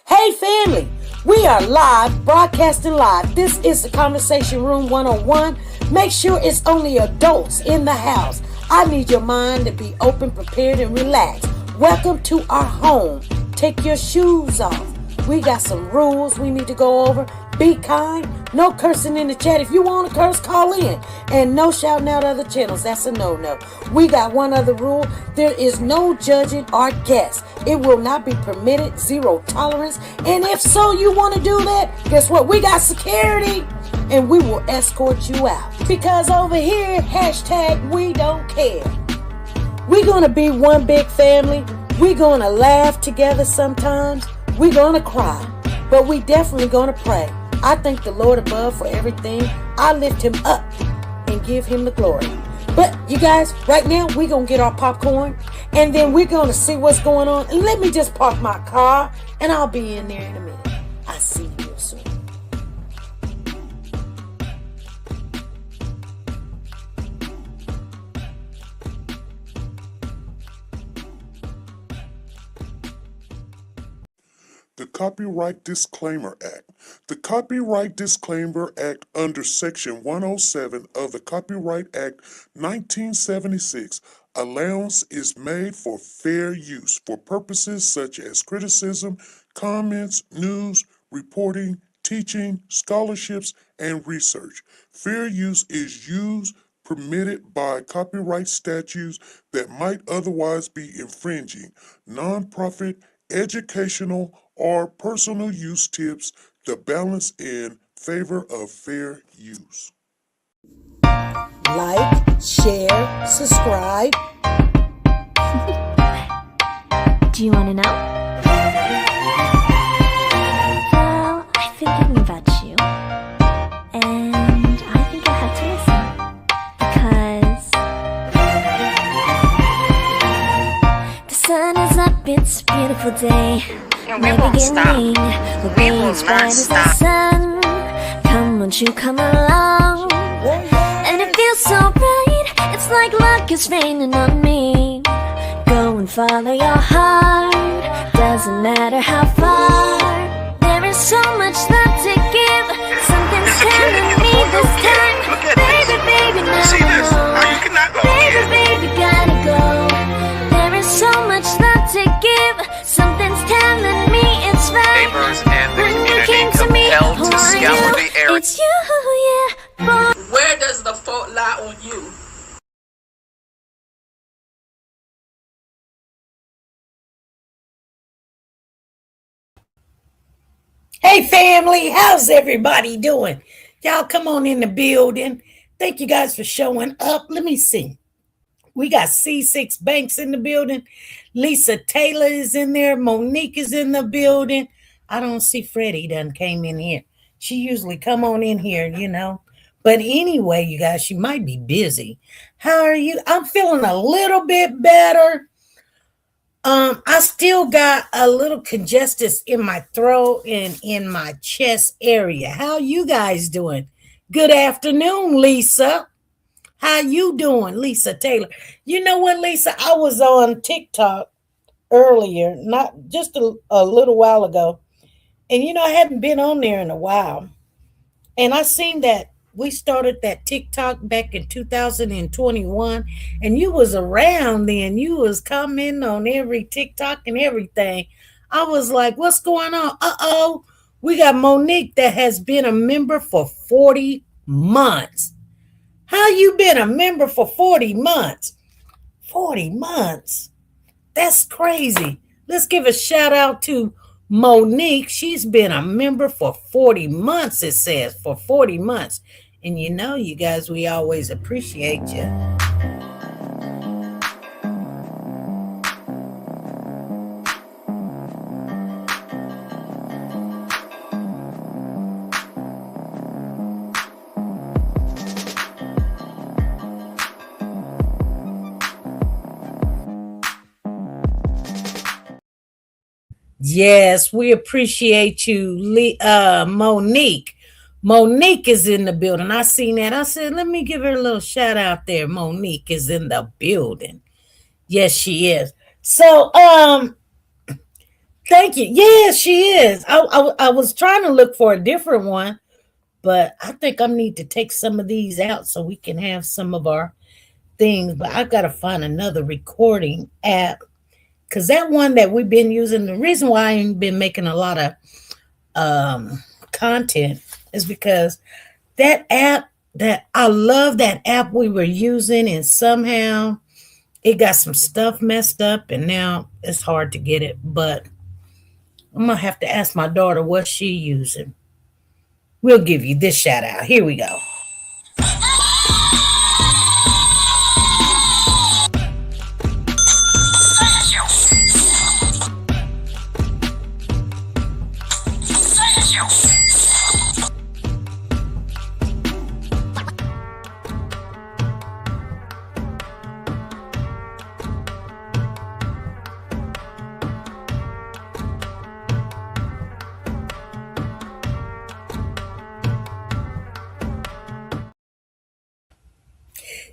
Hey family, we are live, broadcasting live. This is the Conversation Room 101. Make sure it's only adults in the house. I need your mind to be open, prepared, and relaxed. Welcome to our home. Take your shoes off. We got some rules we need to go over. Be kind. No cursing in the chat. If you want to curse, call in. And no shouting out other channels. That's a no-no. We got one other rule. There is no judging our guests. It will not be permitted. Zero tolerance. And if so, you want to do that, guess what? We got security. And we will escort you out. Because over here, hashtag we don't care. We're going to be one big family. We're going to laugh together sometimes. We're going to cry. But we definitely going to pray. I thank the Lord above for everything. I lift him up and give him the glory. But you guys, right now, we're going to get our popcorn. And then we're going to see what's going on. And let me just park my car. And I'll be in there in a minute. I'll see you real soon. The Copyright Disclaimer Act. The Copyright Disclaimer Act under Section 107 of the Copyright Act 1976, allowance is made for fair use for purposes such as criticism, comments, news, reporting, teaching, scholarships, and research. Fair use is used permitted by copyright statutes that might otherwise be infringing. Nonprofit, educational, or personal use tips the balance in favor of fair use. Like, share, subscribe. Do you want to know? Well, I've been thinking about you, and I think I have to listen, because the sun is up, it's a beautiful day. My beginning will be as bright as the sun. Come, won't you come along? And it feels so right, it's like luck is raining on me. Go and follow your heart, doesn't matter how far. There is so much love to give, something's telling me this time. Baby, baby, now see this? Now you cannot go. Baby, baby, gotta go. There is so much love to give, something's telling me it's right. Neighbors and the When you community came to me, compelled who to are scour you? the area. It's you, yeah, boy. Where does the fault lie on you? Hey family, how's everybody doing? Y'all come on in the building. Thank you guys for showing up. Let me see. We got C6 Banks in the building. Lisa Taylor is in there. Monique is in the building. I don't see Freddie done came in here. She usually come on in here, you know. But anyway, you guys, she might be busy. How are you? I'm feeling a little bit better. I still got a little congestion in my throat and in my chest area. How you guys doing? Good afternoon, Lisa. How you doing, Lisa Taylor? You know what, Lisa? I was on TikTok earlier, not just a little while ago. And, you know, I hadn't been on there in a while. And I seen that we started that TikTok back in 2021. And you was around then. You was commenting on every TikTok and everything. I was like, what's going on? Uh-oh. We got Monique that has been a member for 40 months. How you been a member for 40 months? 40 months. That's crazy. Let's give a shout out to Monique. She's been a member for 40 months, it says, for 40 months. And you know, you guys, we always appreciate you. Yes, we appreciate you, Monique. Monique is in the building. I seen that. I said, let me give her a little shout out there. Monique is in the building. Yes, she is. So, Thank you. Yes, she is. I was trying to look for a different one, but I think I need to take some of these out so we can have some of our things. But I've got to find another recording app because that one that we've been using, the reason why I ain't been making a lot of content is because that app that I love that app we were using, and somehow it got some stuff messed up, and now it's hard to get it. But I'm gonna have to ask my daughter what she using. We'll give you this shout out. Here we go.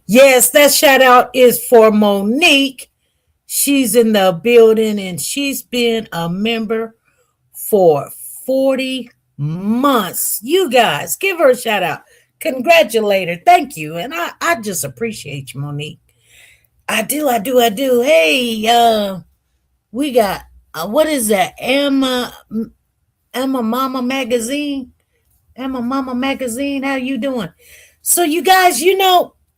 Yes, that shout out is for Monique. She's in the building and she's been a member for 40 months. You guys, give her a shout out. Congratulate her. Thank you. And I just appreciate you, Monique. I do. Hey, we got what is that? Emma Mama Magazine. Emma Mama Magazine. How you doing? So you guys,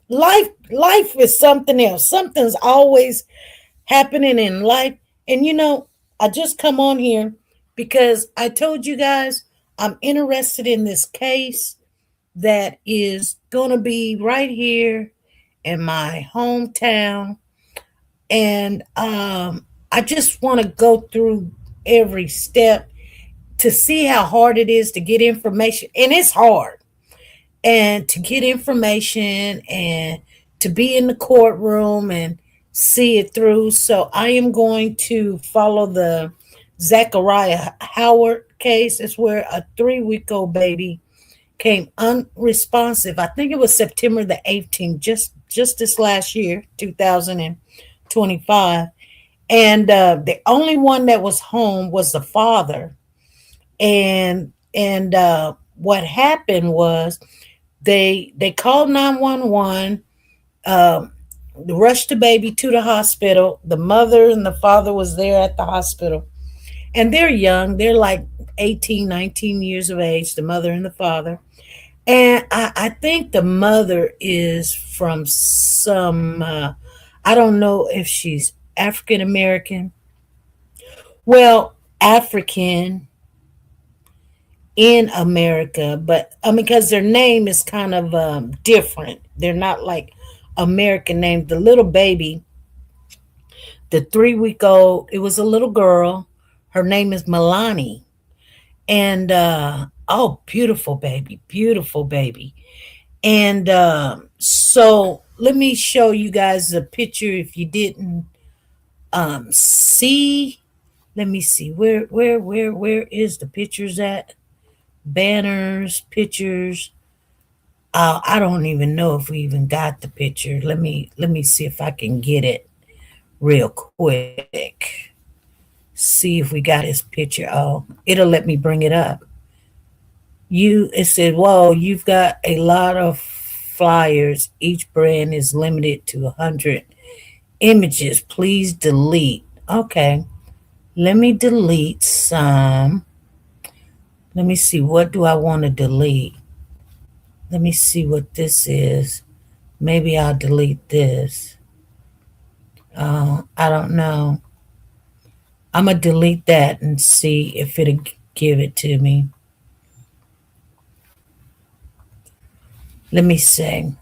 life is something else. Something's always happening in life. And I just come on here because I told you guys I'm interested in this case that is going to be right here in my hometown. And I just want to go through every step to see how hard it is to get information. And it's hard. And to get information and to be in the courtroom and see it through. So I am going to follow the Zachariah Howard case. It's where a 3-week-old baby came unresponsive. I think it was September the 18th, just this last year, 2025. And the only one that was home was the father. And what happened was they called 911, rushed the baby to the hospital. The mother and the father was there at the hospital. And they're young. They're like 18, 19 years of age, the mother and the father. And I think the mother is from I don't know if she's African American. Well, African in America, but because their name is kind of different. They're not like American names. The little baby, the 3-week-old, it was a little girl. Her name is Milani. And oh, beautiful baby, beautiful baby. And so let me show you guys a picture if you didn't see. Let me see where is the pictures at? Banners, pictures. I don't even know if we even got the picture. Let me see if I can get it real quick. See if we got his picture. Oh, it'll let me bring it up. It said, whoa, you've got a lot of flyers. Each brand is limited to 100 images. Please delete. Okay. Let me delete some. Let me see. What do I want to delete? Let me see what this is. Maybe I'll delete this. I don't know. I'm going to delete that and see if it'll give it to me. Let me see.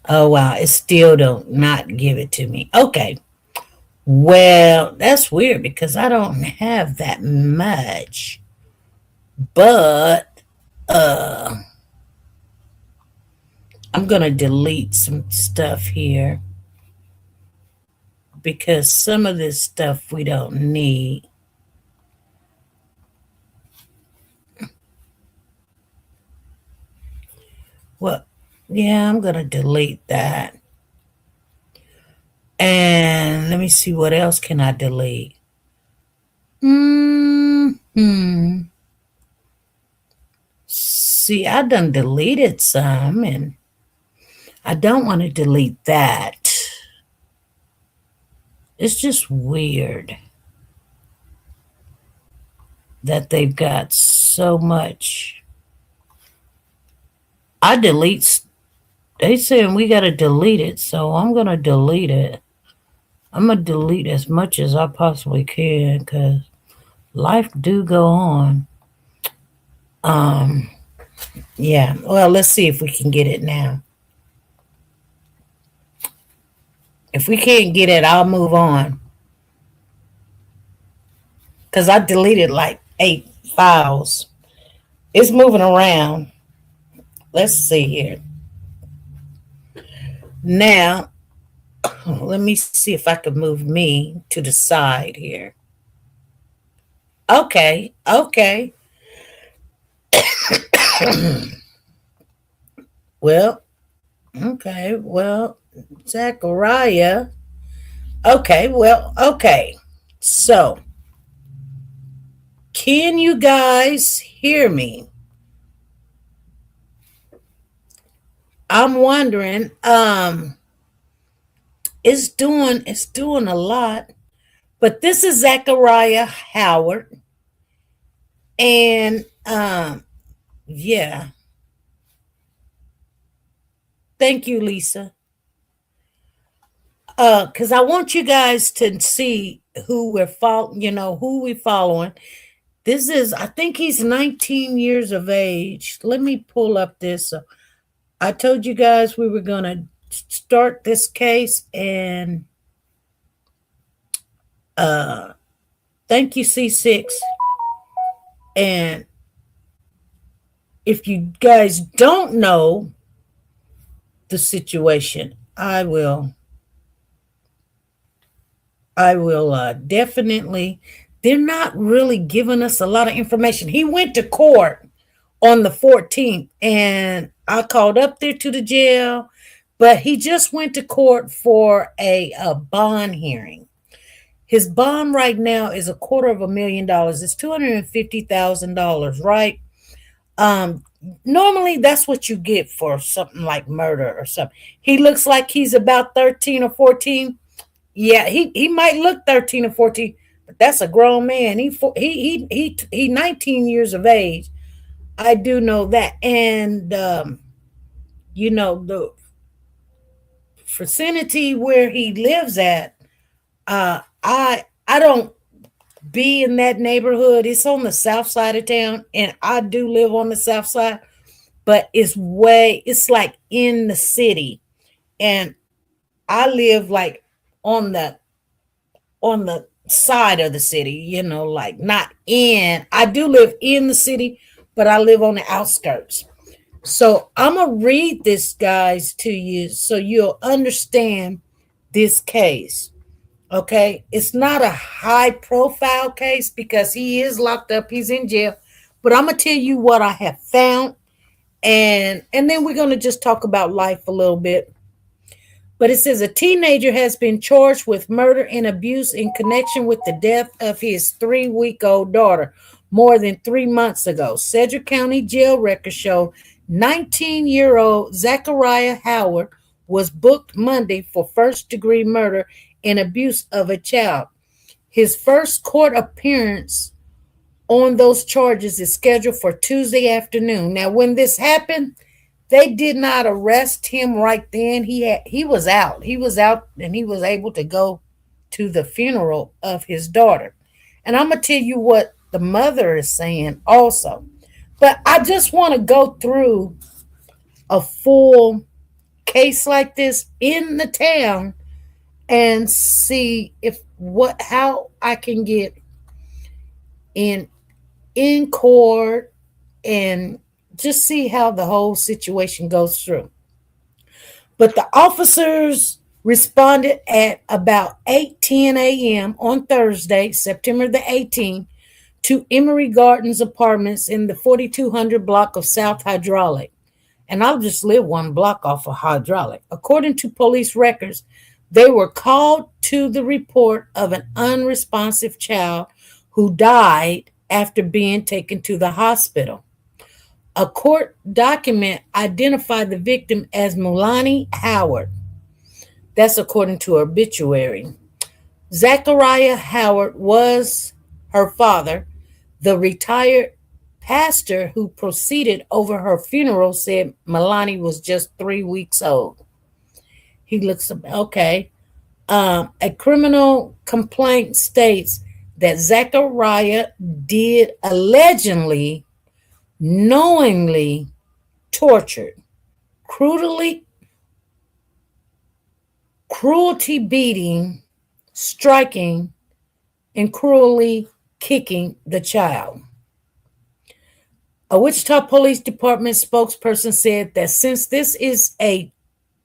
Oh, wow. It still don't not give it to me. Okay. Well, that's weird because I don't have that much. But I'm going to delete some stuff here because some of this stuff we don't need. Well, yeah, I'm going to delete that. And let me see, what else can I delete? See, I done deleted some, and I don't want to delete that. It's just weird that they've got so much. I delete. They saying we got to delete it, so I'm going to delete it. I'm going to delete as much as I possibly can because life do go on. Yeah, well, let's see if we can get it now. If we can't get it, I'll move on. Because I deleted like 8 files. It's moving around. Let's see here. Now, let me see if I can move me to the side here. Okay. Well, okay. Well, Zachariah. Okay. So, can you guys hear me? I'm wondering, it's doing a lot. But this is Zachariah Howard. And yeah. Thank you, Lisa. Because I want you guys to see who we're following. This is, I think he's 19 years of age. Let me pull up this. I told you guys we were going to start this case, and thank you, C6. And if you guys don't know the situation, I will definitely. They're not really giving us a lot of information. He went to court on the 14th, and I called up there to the jail, but he just went to court for a bond hearing. His bond right now is $250,000. It's $250,000, right? Normally that's what you get for something like murder or something. He looks like he's about 13 or 14. Yeah, he might look 13 or 14, but that's a grown man. He 19 years of age. I do know that. And the vicinity where he lives at, I don't be in that neighborhood. It's on the south side of town, and I do live on the south side, but it's like in the city, and I live like on the side of the city, like not in. I do live in the city, but I live on the outskirts. So I'm going to read this, guys, to you so you'll understand this case. Okay? It's not a high profile case because he is locked up. He's in jail. But I'm going to tell you what I have found. And then we're going to just talk about life a little bit. But it says a teenager has been charged with murder and abuse in connection with the death of his 3-week-old daughter more than 3 months ago. Sedgwick County jail records show 19-year-old Zachariah Howard was booked Monday for first-degree murder and abuse of a child. His first court appearance on those charges is scheduled for Tuesday afternoon. Now, when this happened, they did not arrest him right then. He was out. He was out, and he was able to go to the funeral of his daughter. And I'm going to tell you what the mother is saying also. But I just want to go through a full case like this in the town and see how I can get in court and just see how the whole situation goes through. But the officers responded at about 8:10 a.m. on Thursday, September the 18th, to Emory Gardens Apartments in the 4200 block of South Hydraulic. And I'll just live one block off of Hydraulic. According to police records, They were called to the report of an unresponsive child who died after being taken to the hospital. A court document identified the victim as Mulani Howard. That's according to her obituary. Zachariah Howard was her father. The retired pastor who proceeded over her funeral said Milani was just 3 weeks old. He looks okay. A criminal complaint states that Zachariah did allegedly, knowingly tortured, cruelty beating, striking, and cruelly kicking the child. A Wichita Police Department spokesperson said that since this is a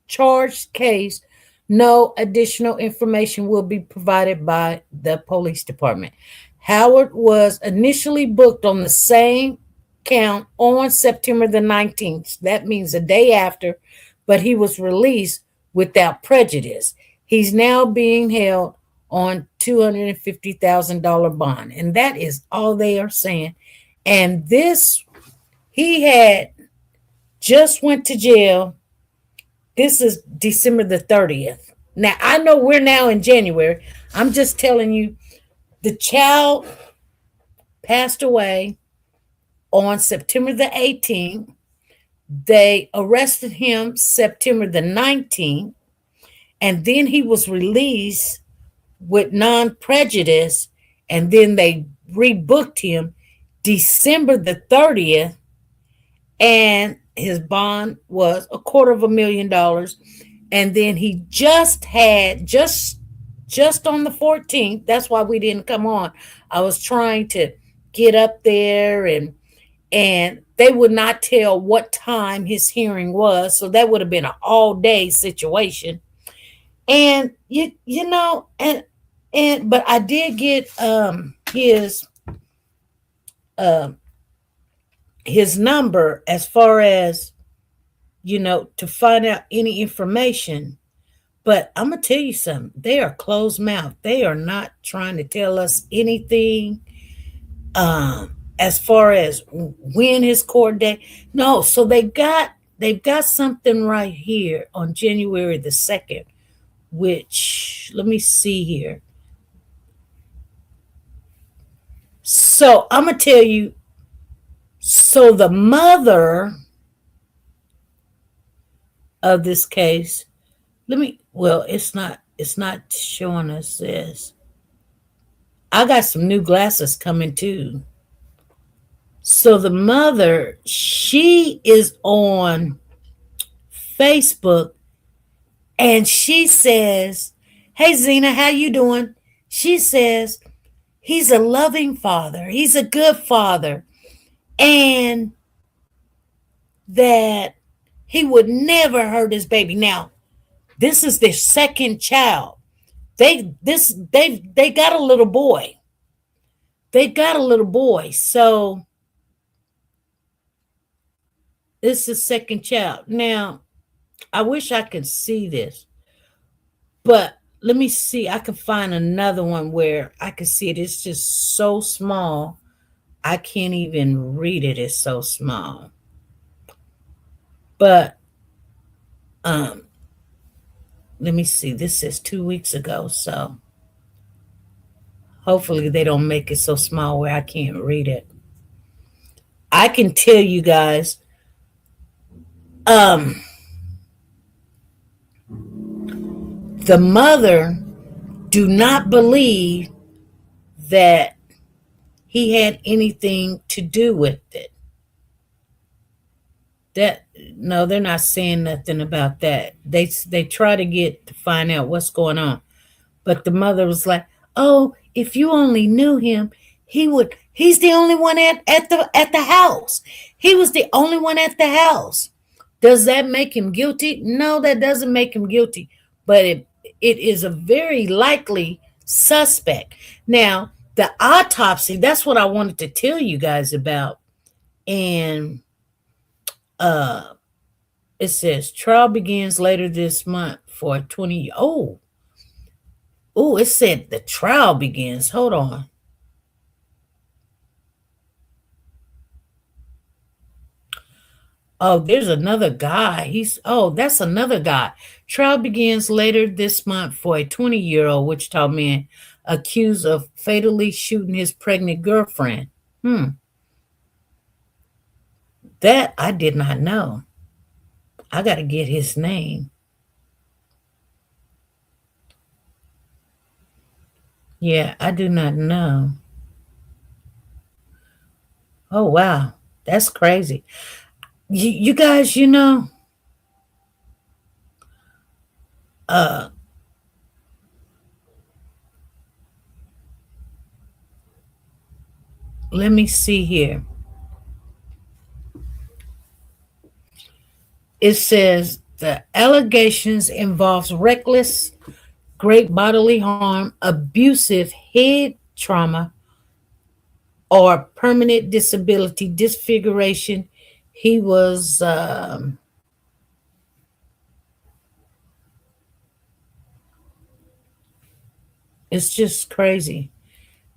charged case, no additional information will be provided by the police department. Howard was initially booked on the same count on September the 19th. That means a day after, but he was released without prejudice. He's now being held on $250,000 bond. And that is all they are saying. And this, he had just went to jail. This is December the 30th. Now, I know we're now in January. I'm just telling you, the child passed away on September the 18th. They arrested him September the 19th. And then he was released with non-prejudice. And then they rebooked him December the 30th. And his bond was $250,000. And then he just had, just on the 14th, that's why we didn't come on. I was trying to get up there and they would not tell what time his hearing was. So that would have been an all-day situation. And you know, but I did get his number as far as, to find out any information. But I'm going to tell you something. They are closed mouth. They are not trying to tell us anything as far as when his court date. No, so they've got something right here on January the 2nd, which, let me see here. So I'm going to tell you, so the mother of this case, it's not showing us this. I got some new glasses coming too. So the mother, she is on Facebook and she says, "Hey Zena, how you doing?" She says, "He's a loving father. He's a good father. And that he would never hurt his baby." Now, this is their second child. They got a little boy. They got a little boy. So this is second child. Now, I wish I could see this, but let me see. I can find another one where I can see it. It's just so small. I can't even read it. It's so small. But let me see. This is 2 weeks ago, so hopefully they don't make it so small where I can't read it. I can tell you guys, the mother do not believe that he had anything to do with it. No, they're not saying nothing about that. They try to find out what's going on. But the mother was like, "Oh, if you only knew him, he's the only one at the house. He was the only one at the house." Does that make him guilty? No, that doesn't make him guilty. But it is a very likely suspect. Now, the autopsy, that's what I wanted to tell you guys about. And it says trial begins later this month for 20. Oh, Oh, it said the trial begins. Hold on. Oh, there's another guy. That's another guy. Trial begins later this month for a 20-year-old Wichita man accused of fatally shooting his pregnant girlfriend. That I did not know. I got to get his name. Yeah, I do not know. Oh, wow. That's crazy. You guys, uh, let me see here. It says the allegations involves reckless, great bodily harm, abusive head trauma, or permanent disability, disfiguration. He was, it's just crazy.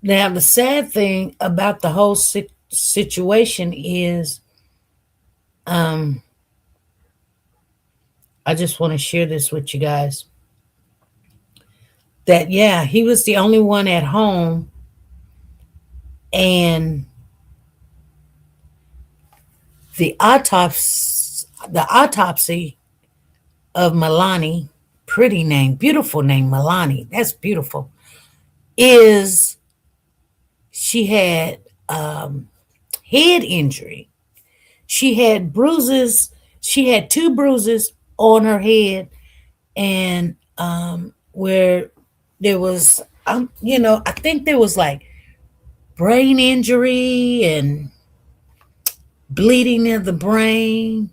Now, the sad thing about the whole situation is, I just want to share this with you guys. That, yeah, he was the only one at home, and the autopsy of Milani, pretty name, beautiful name, Milani, that's beautiful, is she had head injury. She had bruises. She had 2 bruises on her head, and where there was, I think there was like brain injury and bleeding of the brain.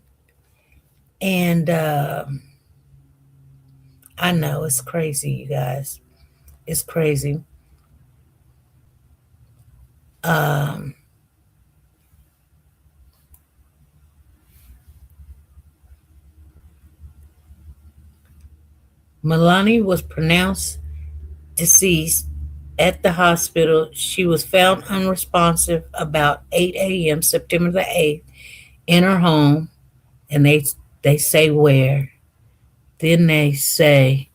And I know it's crazy, you guys. It's crazy. Milani was pronounced deceased at the hospital. She was found unresponsive about 8 a.m. September the 8th in her home. And they say where. Then they say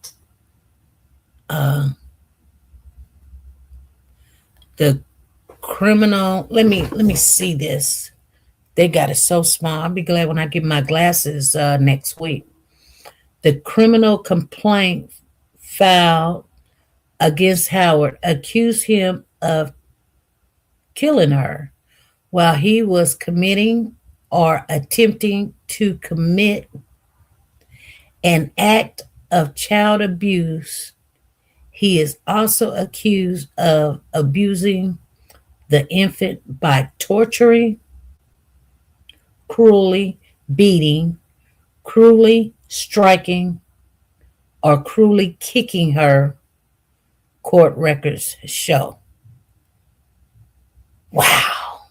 the criminal. Let me see this. They got it so small. I'll be glad when I get my glasses next week. The criminal complaint filed against Howard accused him of killing her while he was committing or attempting to commit an act of child abuse. He is also accused of abusing the infant by torturing, cruelly beating, cruelly striking, or cruelly kicking her, court records show. Wow.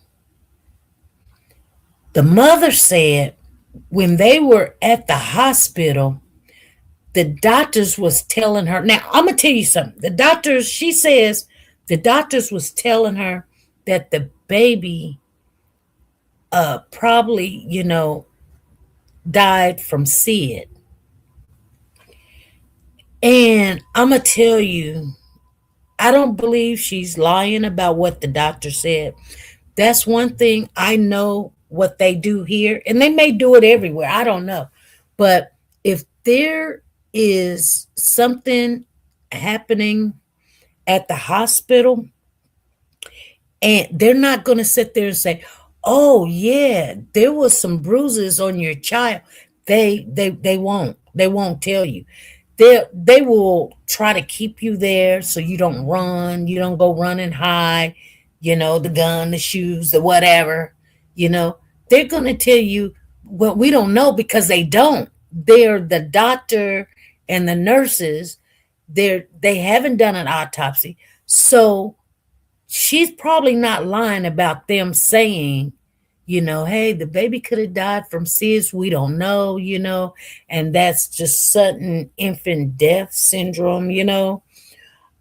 The mother said when they were at the hospital, the doctors was telling her. Now, I'm going to tell you something. She says the doctors was telling her that the baby probably, died from SID. And I'm going to tell you, I don't believe she's lying about what the doctor said. That's one thing I know what they do here, and they may do it everywhere. I don't know. But if there is something happening at the hospital, and they're not going to sit there and say, "Oh yeah, there was some bruises on your child." They won't. They won't tell you. They will try to keep you there so you don't run, you don't go running high, the gun, the shoes, the whatever, They're going to tell you what we don't know because they don't. They're the doctor and the nurses. They haven't done an autopsy. So she's probably not lying about them saying, hey, the baby could have died from SIDS. We don't know, and that's just sudden infant death syndrome,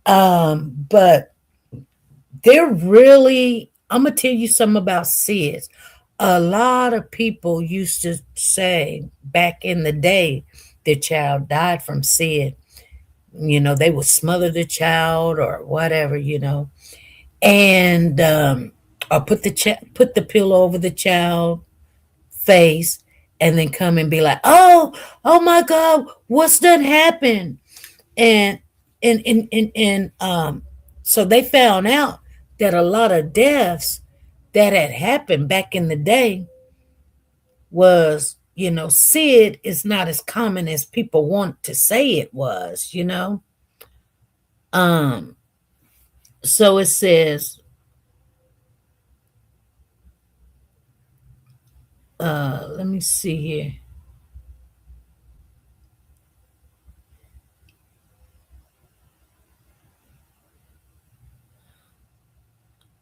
But they're really, I'm gonna tell you something about SIDS. A lot of people used to say back in the day their child died from SID. They would smother the child or whatever, and or put the pillow over the child face, and then come and be like, oh my God, what's done happened? And so they found out that a lot of deaths that had happened back in the day was, SID is not as common as people want to say it was. Um, so it says, let me see here.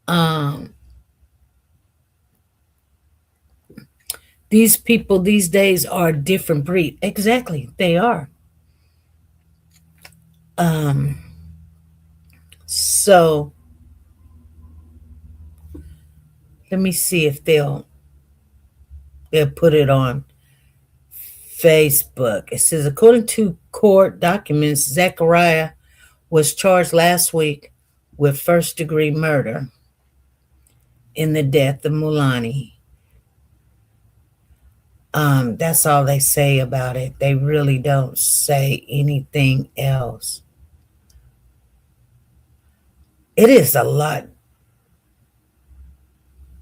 Um, these people these days are a different breed. Exactly, they are. Um, so let me see if they'll put it on Facebook. It says, according to court documents, Zachariah was charged last week with first-degree murder in the death of Mulani. That's all they say about it. They really don't say anything else. It is a lot.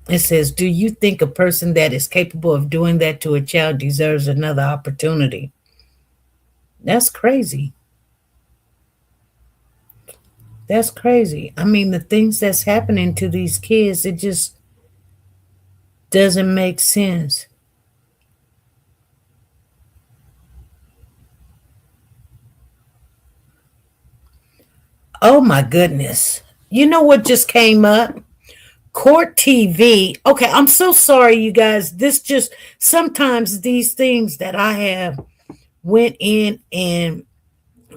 It says, do you think a person that is capable of doing that to a child deserves another opportunity? That's crazy. That's crazy. I mean, the things that's happening to these kids, it just doesn't make sense. Oh my goodness. You know what just came up? Court TV. Okay, I'm so sorry, you guys. This just, sometimes these things that I have went in and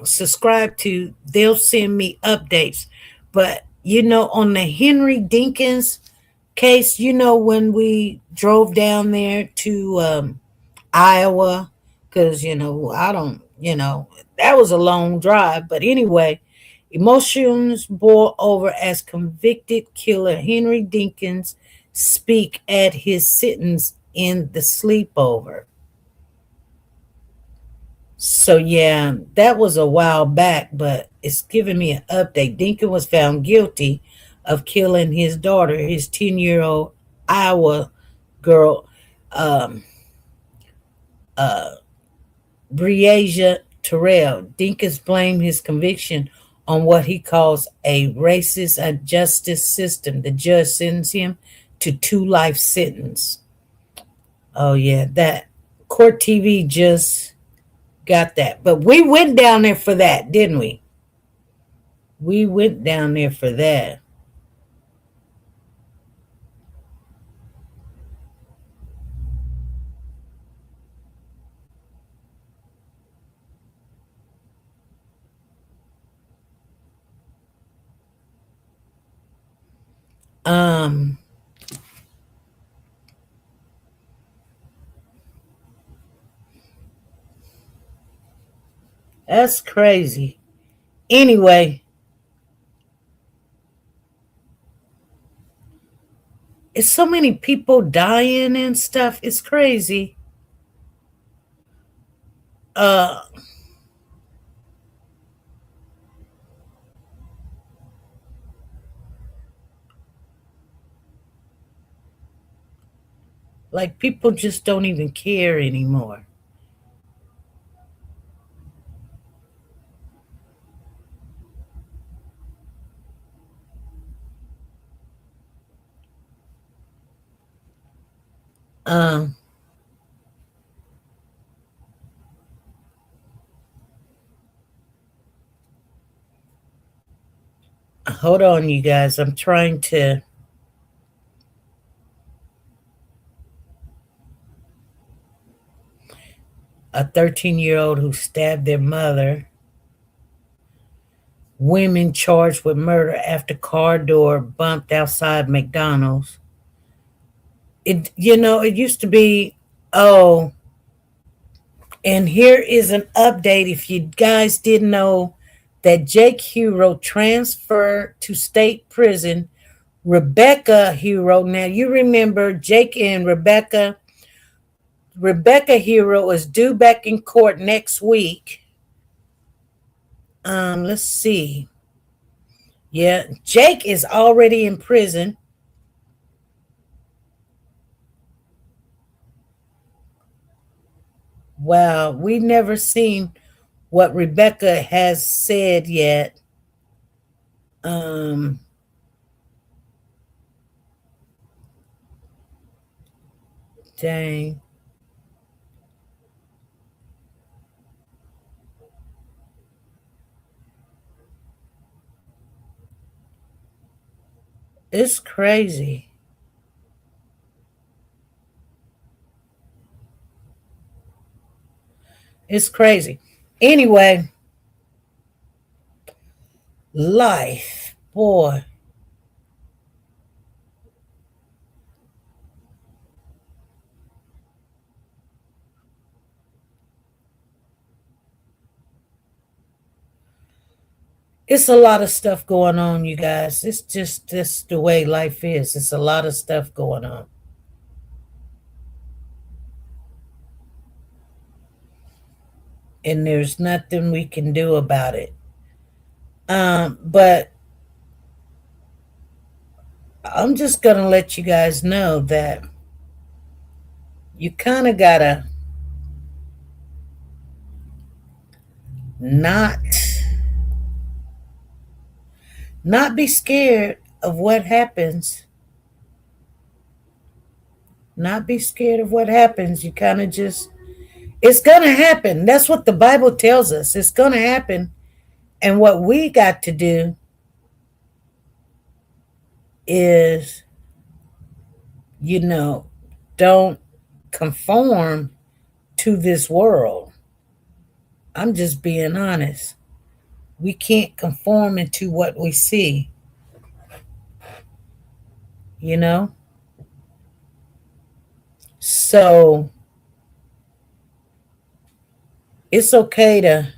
subscribed to, they'll send me updates. But on the Henry Dinkins case, when we drove down there to Iowa, because I don't, that was a long drive. But anyway, emotions boil over as convicted killer Henry Dinkins speak at his sentence in the sleepover. So yeah, that was a while back, but it's giving me an update. Dinkins was found guilty of killing his daughter, his 10-year-old Iowa girl, um, Breasia Terrell. Dinkins blamed his conviction on what he calls a racist justice system. The judge sentenced him to 2 life sentence. Oh yeah, that court TV just got that. But we went down there for that, didn't we? We went down there for that. Um, that's crazy. Anyway, it's so many people dying and stuff. It's crazy. Uh, like people just don't even care anymore. Um, hold on, you guys. I'm trying to. A 13-year-old who stabbed their mother Women charged with murder after car door bumped outside McDonald's. It used to be, oh, and here is an update if you guys didn't know that Jake Hero transferred to state prison. Rebecca Hero, now you remember Jake and Rebecca Hero is due back in court next week. Let's see. Yeah, Jake is already in prison. Wow, we never seen what Rebecca has said yet. Um, Dang. It's crazy. It's crazy. Anyway, life, boy. It's a lot of stuff going on, you guys. It's just the way life is. It's a lot of stuff going on. And there's nothing we can do about it. But I'm just gonna let you guys know that you kind of gotta not not be scared of what happens. Not be scared of what happens. You kind of just, it's gonna happen. That's what the Bible tells us. It's gonna happen. And what we got to do is, you know, don't conform to this world. I'm just being honest. We can't conform into what we see, you know? So it's okay to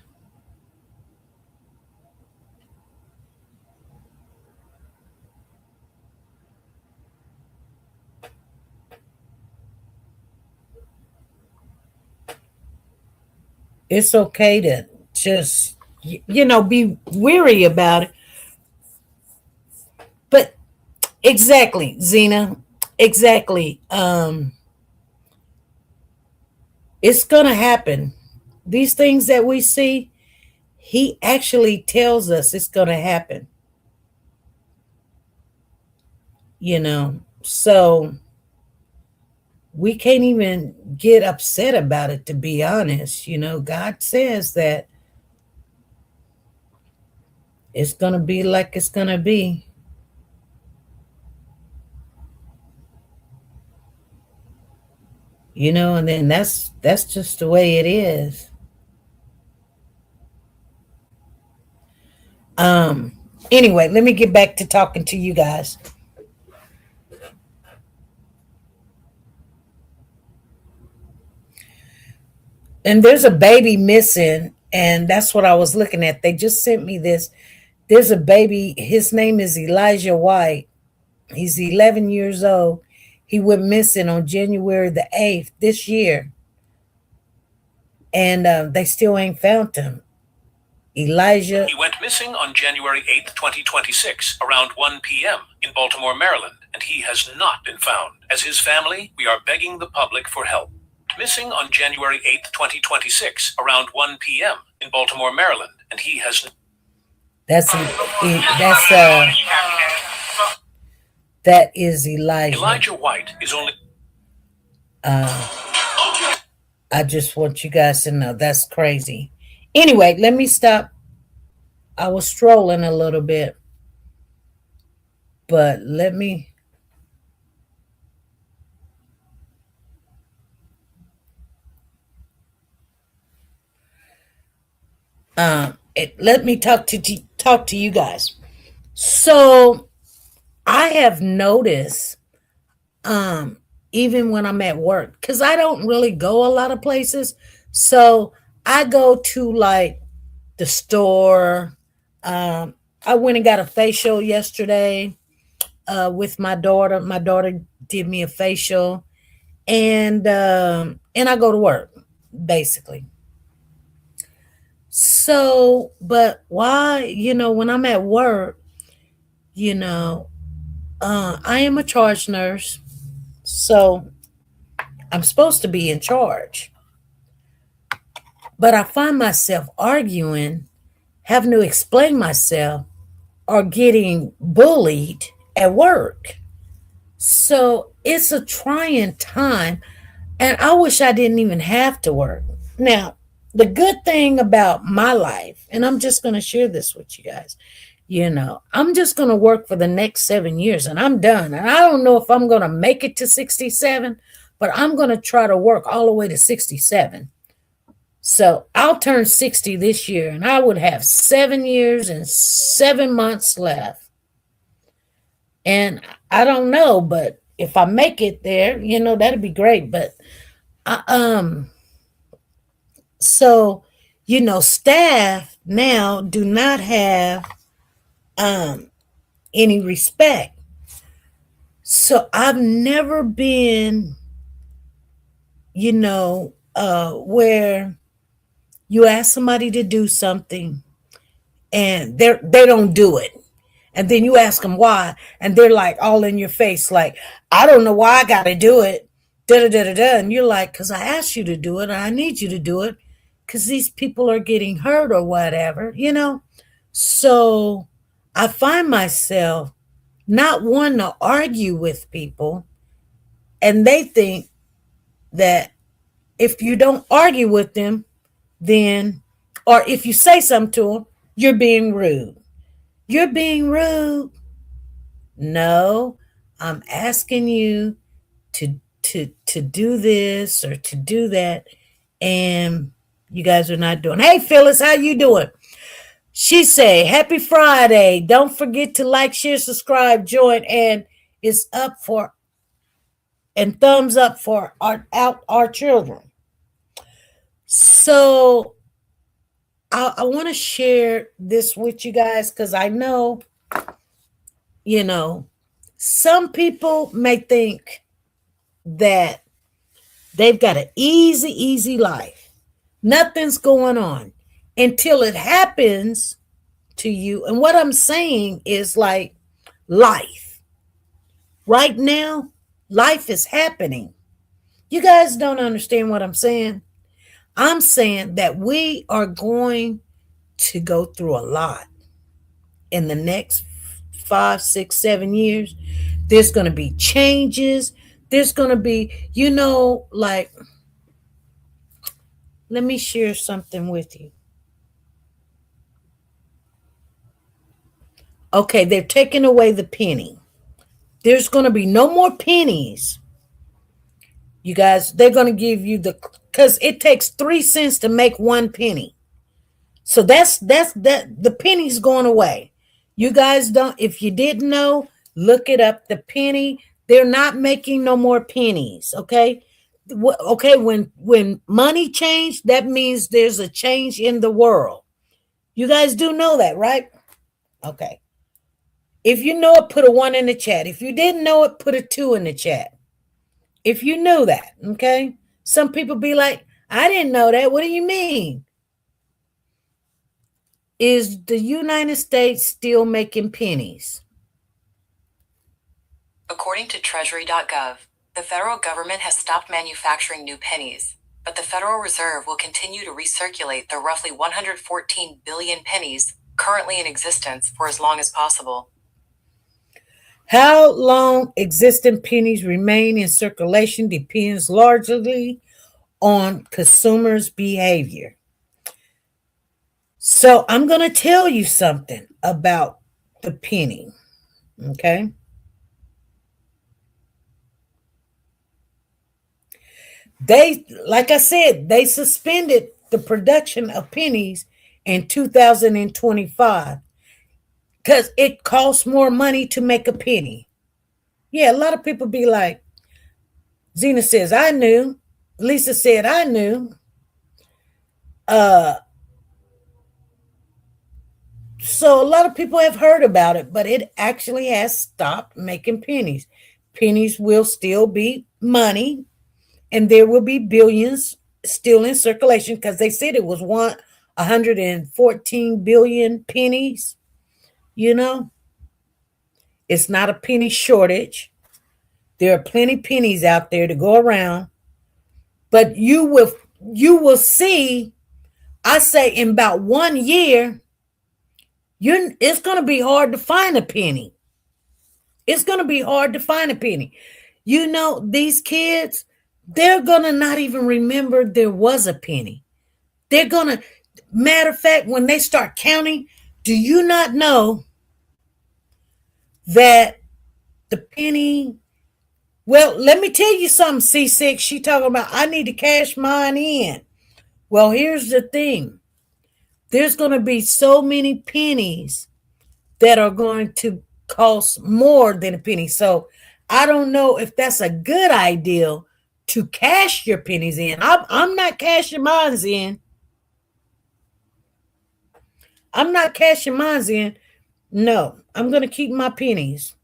it's okay to just be weary about it. But exactly, Zena, exactly. It's gonna happen. These things that we see, he actually tells us it's gonna happen. So we can't even get upset about it, to be honest. God says that it's gonna be like it's gonna be. And then that's just the way it is. Anyway, let me get back to talking to you guys. And there's a baby missing, and that's what I was looking at. They just sent me this. There's a baby. His name is Elijah White. He's 11 years old. He went missing on January the 8th this year, and they still ain't found him. Elijah. He went missing on January 8th, 2026, around 1 p.m. in Baltimore, Maryland, and he has not been found. As his family, we are begging the public for help. Missing on January 8th, 2026, around 1 p.m. in Baltimore, Maryland, and he has... That is Elijah. Elijah White is only... I just want you guys to know that's crazy. Anyway, let me stop. I was strolling a little bit, but let me... let me talk to you guys. So I have noticed, even when I'm at work, because I don't really go a lot of places. So I go to like the store. I went and got a facial yesterday with my daughter. My daughter did me a facial, and I go to work basically. So, but why? When I'm at work, you know, I am a charge nurse, so I'm supposed to be in charge. But I find myself arguing, having to explain myself, or getting bullied at work. So it's a trying time, and I wish I didn't even have to work. Now, the good thing about my life, and I'm just going to share this with you guys, I'm just going to work for the next 7 years and I'm done. And I don't know if I'm going to make it to 67, but I'm going to try to work all the way to 67. So I'll turn 60 this year and I would have 7 years and 7 months left. And I don't know, but if I make it there, that'd be great. But so, staff now do not have any respect. So I've never been, where you ask somebody to do something and they don't do it. And then you ask them why, and they're like all in your face, like, I don't know why I got to do it. Da da da da da. And you're like, because I asked you to do it, and I need you to do it, because these people are getting hurt or whatever. So I find myself not wanting to argue with people, and they think that if you don't argue with them, then, or if you say something to them, you're being rude. You're being rude. No, I'm asking you to do this or to do that, and you guys are not doing. Hey, Phyllis, how you doing? She say, happy Friday. Don't forget to like, share, subscribe, join, and it's up for, and thumbs up for our children. So I want to share this with you guys because I know, some people may think that they've got an easy life. Nothing's going on until it happens to you. And what I'm saying is like life. Right now, life is happening. You guys don't understand what I'm saying. I'm saying that we are going to go through a lot in the next 5, 6, 7 years. There's going to be changes. There's going to be, like, let me share something with you. Okay, they're taking away the penny. There's going to be no more pennies. You guys, they're going to give you because it takes 3 cents to make 1 penny. So that's the penny's going away. You guys don't, if you didn't know, look it up. The penny, they're not making no more pennies. Okay. Okay. When money changed, that means there's a change in the world. You guys do know that, right? Okay. If you know it, put a 1 in the chat. If you didn't know it, put a 2 in the chat. If you knew that, okay? Some people be like, I didn't know that. What do you mean? Is the United States still making pennies? According to Treasury.gov, the federal government has stopped manufacturing new pennies, but the Federal Reserve will continue to recirculate the roughly 114 billion pennies currently in existence for as long as possible. How long existing pennies remain in circulation depends largely on consumers' behavior. So I'm going to tell you something about the penny, okay? Like I said, they suspended the production of pennies in 2025 because it costs more money to make a penny. Yeah, a lot of people be like, Zena says, I knew. Lisa said, I knew. So a lot of people have heard about it, but it actually has stopped making pennies. Pennies will still be money, and there will be billions still in circulation because they said it was 114 billion pennies. You know, it's not a penny shortage. There are plenty pennies out there to go around, but you will see. I say in about 1 year, it's going to be hard to find a penny. It's going to be hard to find a penny. You know, these kids, they're going to not even remember there was a penny. They're going to, matter of fact, when they start counting, do you not know that the penny, well, let me tell you something, C6. She talking about, I need to cash mine in. Well, here's the thing. There's going to be so many pennies that are going to cost more than a penny. So I don't know if that's a good idea to cash your pennies in. I'm not cashing mine in. I'm not cashing mine in. No, I'm going to keep my pennies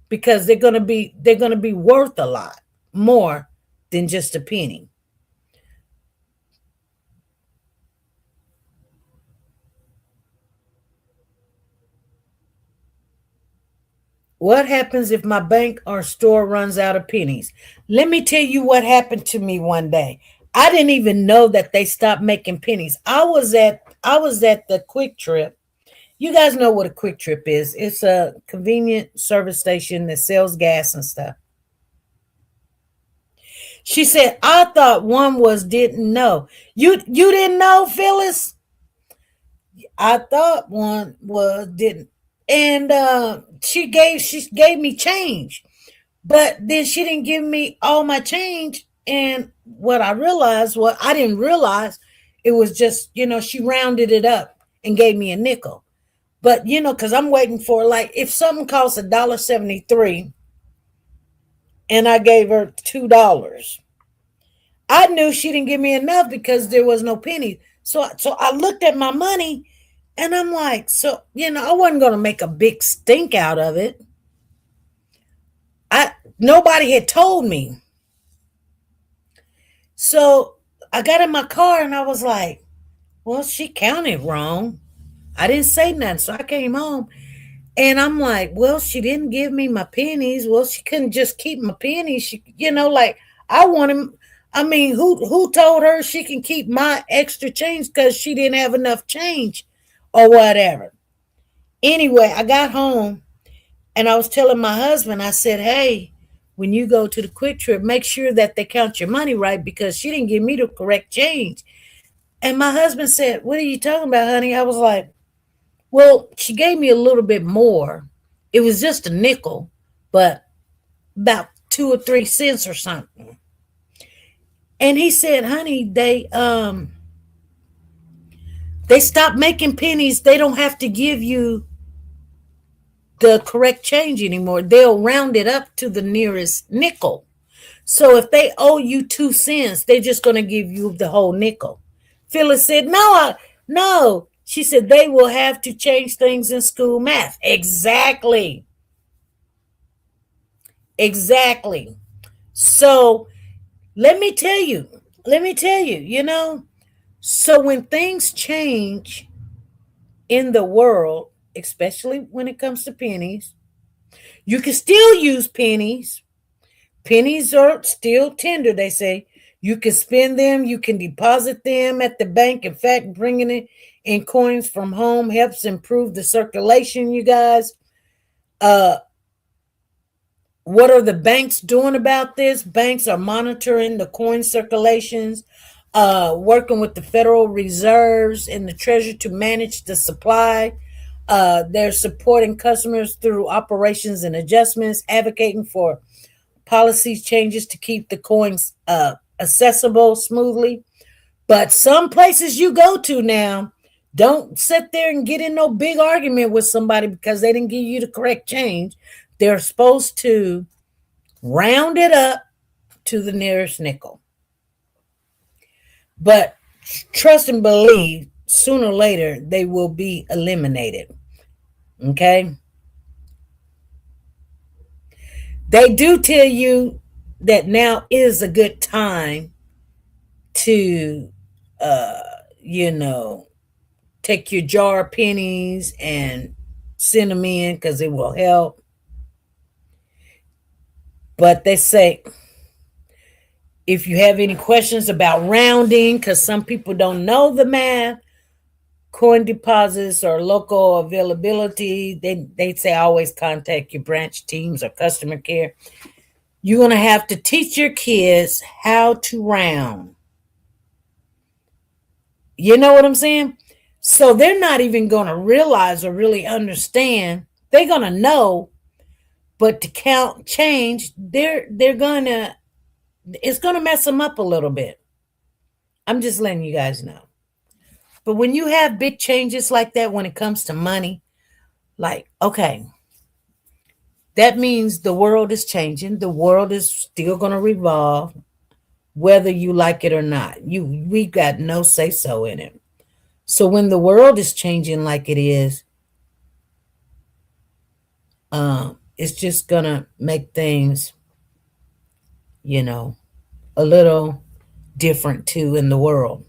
because they're going to be worth a lot more than just a penny. What happens if my bank or store runs out of pennies? Let me tell you what happened to me one day. I didn't even know that they stopped making pennies. I was at the Quick Trip. You guys know what a Quick Trip is. It's a convenient service station that sells gas and stuff. She said, I thought one was didn't know. You didn't know, Phyllis? I thought one was didn't. And she gave me change. But then she didn't give me all my change. And what I realized, well, I didn't realize it was just, she rounded it up and gave me a nickel. But, because I'm waiting for, like, if something costs $1.73 and I gave her $2, I knew she didn't give me enough because there was no penny. So I looked at my money and I'm like, I wasn't going to make a big stink out of it. Nobody had told me. So I got in my car and I was like, well, she counted wrong. I didn't say nothing. So I came home and I'm like, well, she didn't give me my pennies. Well, she couldn't just keep my pennies. She, like I want him. I mean, who told her she can keep my extra change because she didn't have enough change or whatever. Anyway, I got home and I was telling my husband, I said, hey, when you go to the Quick Trip, make sure that they count your money right because she didn't give me the correct change. And my husband said, what are you talking about, honey? I was like, well, she gave me a little bit more. It was just a nickel, but about 2 or 3 cents or something. And he said, honey, they stopped making pennies. They don't have to give you the correct change anymore. They'll round it up to the nearest nickel. So if they owe you 2 cents, they're just going to give you the whole nickel. Phyllis said, no. She said, they will have to change things in school math. Exactly. So let me tell you, so when things change in the world, especially when it comes to pennies, you can still use pennies. Pennies are still tender, they say. You can spend them, you can deposit them at the bank. In fact, bringing it in coins from home helps improve the circulation, you guys. What are the banks doing about this? Banks are monitoring the coin circulations, working with the Federal Reserves and the Treasury to manage the supply. They're supporting customers through operations and adjustments, advocating for policy changes to keep the coins accessible smoothly. But some places you go to now, Don't sit there and get in no big argument with somebody because they didn't give you the correct change. They're supposed to round it up to the nearest nickel. But trust and believe, sooner or later, they will be eliminated. Okay? They do tell you that now is a good time to, you know, take your jar of pennies and send them in because it will help. But they say, if you have any questions about rounding, because some people don't know the math, coin deposits or local availability, they say always contact your branch teams or customer care. You're going to have to teach your kids how to round. You know what I'm saying? So they're not even going to realize or really understand. They're going to know, but to count change, they're going to, it's going to mess them up a little bit. I'm just letting you guys know. But when you have big changes like that, when it comes to money, like, okay, that means the world is changing. The world is still going to revolve, whether you like it or not. We got no say so in it. So when the world is changing like it is, it's just going to make things, you know, a little different too in the world.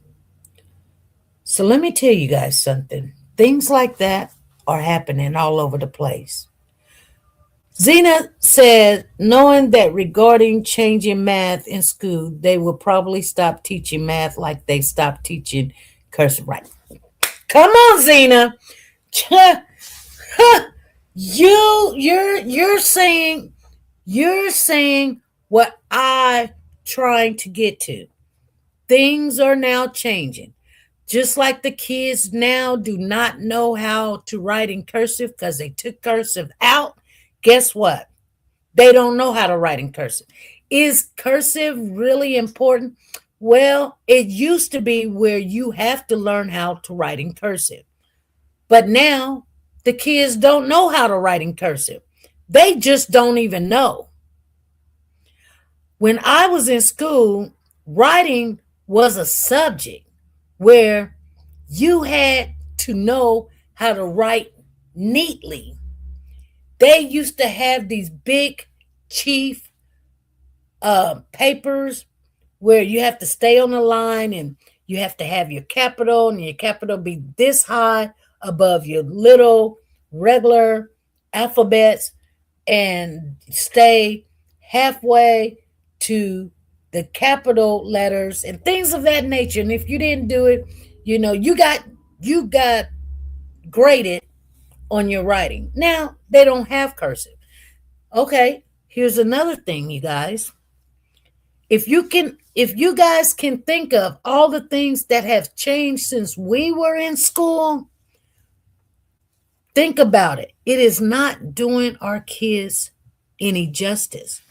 So let me tell you guys something. Things like that are happening all over the place. Zena said, knowing that regarding changing math in school, they will probably stop teaching math like they stopped teaching cursive writing. Come on, Zena. You're saying what I'm trying to get to. Things are now changing. Just like the kids now do not know how to write in cursive because they took cursive out. Guess what? They don't know how to write in cursive. Is cursive really important? Well, it used to be where you have to learn how to write in cursive. But now the kids don't know how to write in cursive. They just don't even know. When I was in school, writing was a subject where you had to know how to write neatly. They used to have these big chief papers where you have to stay on the line and you have to have your capital and your capital be this high above your little regular alphabets and stay halfway to the capital letters and things of that nature. And if you didn't do it, you know, you got graded on your writing. Now they don't have cursive. Okay, here's another thing, you guys. If you guys can think of all the things that have changed since we were in school, think about it. It is not doing our kids any justice.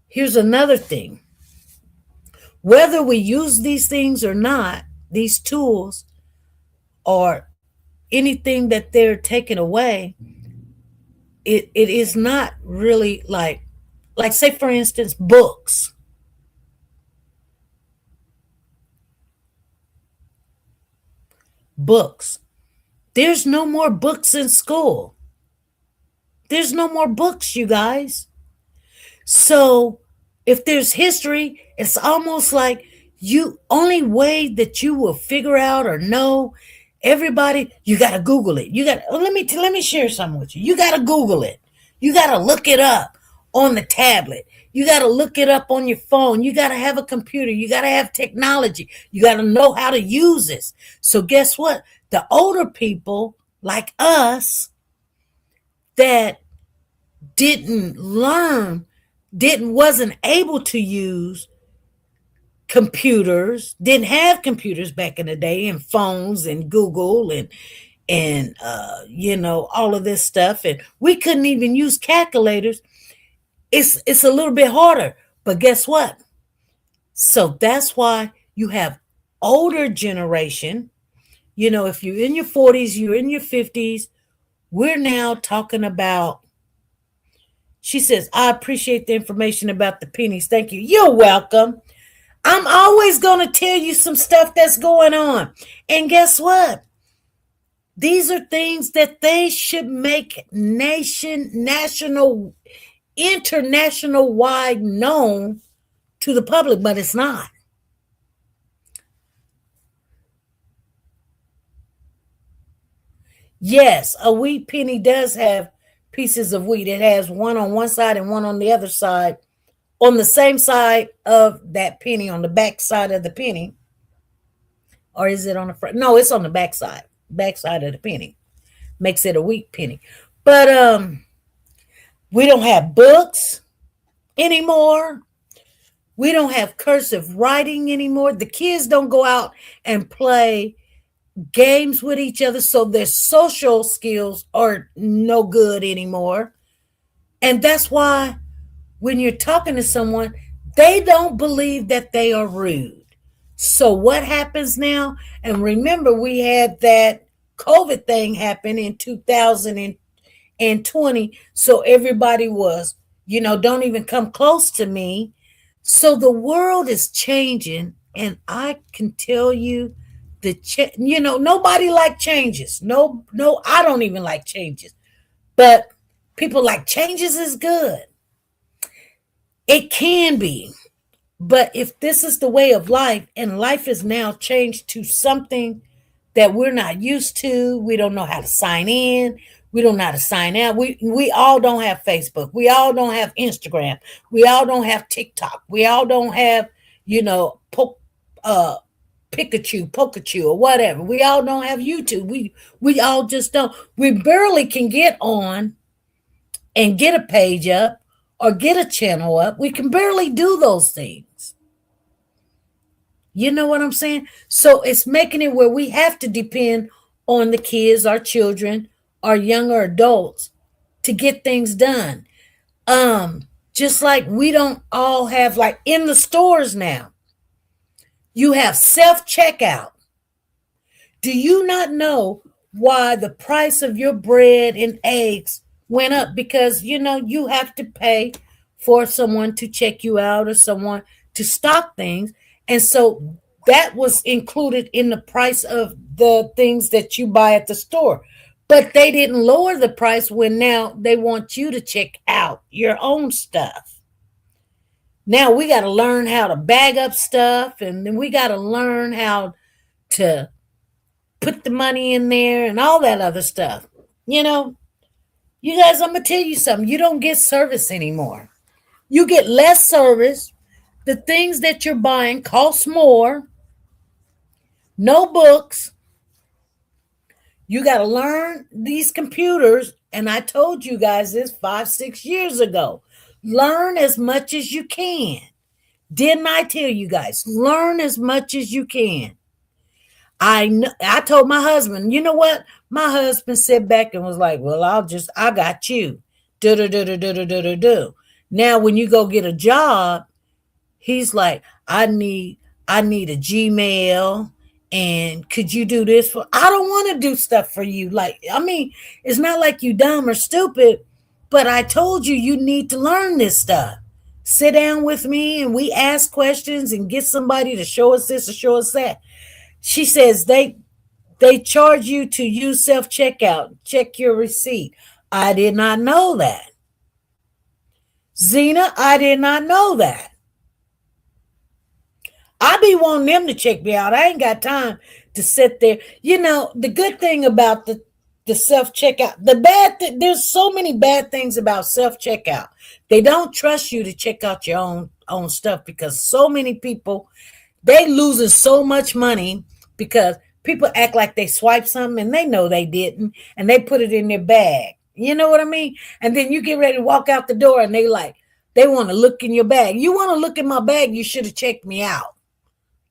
Here's another thing. Whether we use these things or not, these tools or anything that they're taking away, it is not really like say for instance, books. Books. There's no more books in school. There's no more books, you guys. So if there's history, it's almost like you only way that you will figure out or know everybody, you got to Google it. You got let me share something with you. You got to Google it. You got to look it up on the tablet. You got to look it up on your phone. You got to have a computer. You got to have technology. You got to know how to use this. So guess what? The older people like us that didn't learn, wasn't able to use computers, didn't have computers back in the day and phones and Google and you know, all of this stuff. And we couldn't even use calculators. It's a little bit harder, but guess what? So that's why you have older generation If you're in your 40s, you're in your 50s, we're now talking about. She says, I appreciate the information about the pennies. Thank you. You're welcome. I'm always going to tell you some stuff that's going on. And guess what? These are things that they should make national, international wide known to the public, but it's not. Yes, a wheat penny does have pieces of wheat. It has one on one side and one on the other side, on the same side of that penny, on the back side of the penny. Or is it on the front? No, it's on the back side of the penny. Makes it a wheat penny. But we don't have books anymore. We don't have cursive writing anymore. The kids don't go out and play games with each other, so their social skills are no good anymore. And that's why when you're talking to someone, they don't believe that they are rude. So what happens now? And remember, we had that COVID thing happen in 2020. So everybody was, don't even come close to me. So the world is changing. And I can tell you, nobody like changes. No, I don't even like changes. But people like changes is good. It can be. But if this is the way of life, and life is now changed to something that we're not used to, we don't know how to sign in, we don't know how to sign out. We all don't have Facebook. We all don't have Instagram. We all don't have TikTok. We all don't have, Pikachu, or whatever. We all don't have YouTube. We all just don't. We barely can get on and get a page up or get a channel up. We can barely do those things. You know what I'm saying? So it's making it where we have to depend on the kids, our children, our younger adults to get things done. Just like we don't all have, like in the stores now, you have self-checkout. Do you not know why the price of your bread and eggs went up? Because, you have to pay for someone to check you out or someone to stock things. And so that was included in the price of the things that you buy at the store. But they didn't lower the price when now they want you to check out your own stuff. Now we got to learn how to bag up stuff, and then we got to learn how to put the money in there and all that other stuff. You guys, I'm going to tell you something. You don't get service anymore. You get less service. The things that you're buying cost more. No books. You got to learn these computers. And I told you guys this 5-6 years ago. Learn as much as you can. Didn't I tell you guys? Learn as much as you can. I told my husband, you know what? My husband sat back and was like, well, I got you. Do. Now, when you go get a job, he's like, I need a Gmail, and could you do this I don't want to do stuff for you. It's not like you dumb or stupid, but I told you need to learn this stuff. Sit down with me and we ask questions and get somebody to show us this or show us that. She says they charge you to use self-checkout. Check your receipt. I did not know that. Zena, I did not know that. I be wanting them to check me out. I ain't got time to sit there. The good thing about the self-checkout, there's so many bad things about self-checkout. They don't trust you to check out your own stuff because so many people, they losing so much money because people act like they swiped something and they know they didn't, and they put it in their bag. You know what I mean? And then you get ready to walk out the door and they want to look in your bag. You want to look in my bag, you should have checked me out.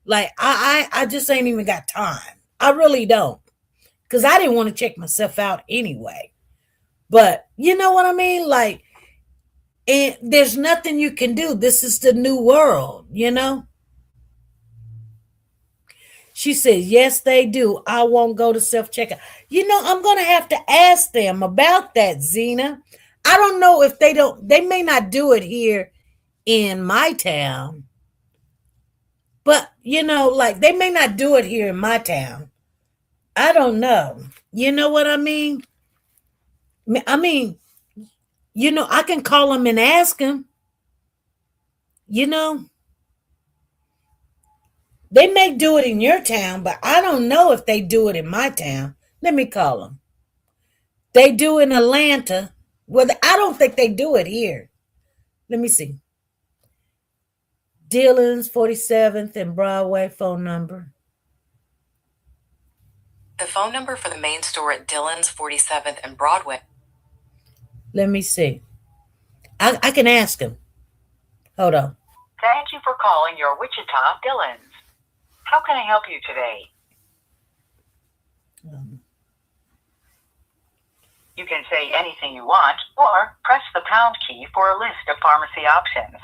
I just ain't even got time. I really don't. Because I didn't want to check myself out anyway. But you know what I mean? And there's nothing you can do. This is the new world, She said, yes, they do. I won't go to self-checkout. You know, I'm going to have to ask them about that, Zena. I don't know if they may not do it here in my town, but, you know, like they may not do it here in my town. I don't know. You know what I mean? I mean, you know, I can call them and ask them, you know. They may do it in your town, but I don't know if they do it in my town. Let me call them. They do in Atlanta. Well, I don't think they do it here. Let me see. Dillon's 47th and Broadway phone number. The phone number for the main store at Dillon's 47th and Broadway. Let me see. I can ask him. Hold on. Thank you for calling your Wichita Dillon's. How can I help you today? You can say anything you want or press the pound key for a list of pharmacy options.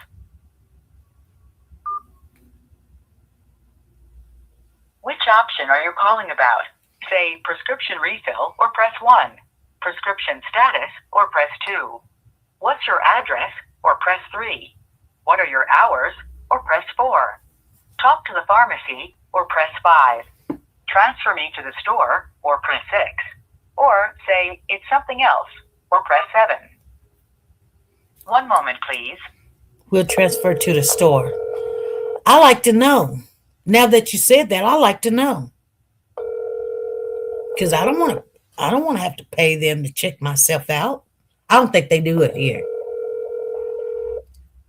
Which option are you calling about? Say prescription refill or press 1. Prescription status or press 2. What's your address or press 3. What are your hours or press 4. Talk to the pharmacy or press 5. Transfer me to the store or press 6. Or say it's something else or press 7. One moment, please. We'll transfer to the store. I like to know. Now that you said that, I like to know. Because I don't want to have to pay them to check myself out. I don't think they do it here.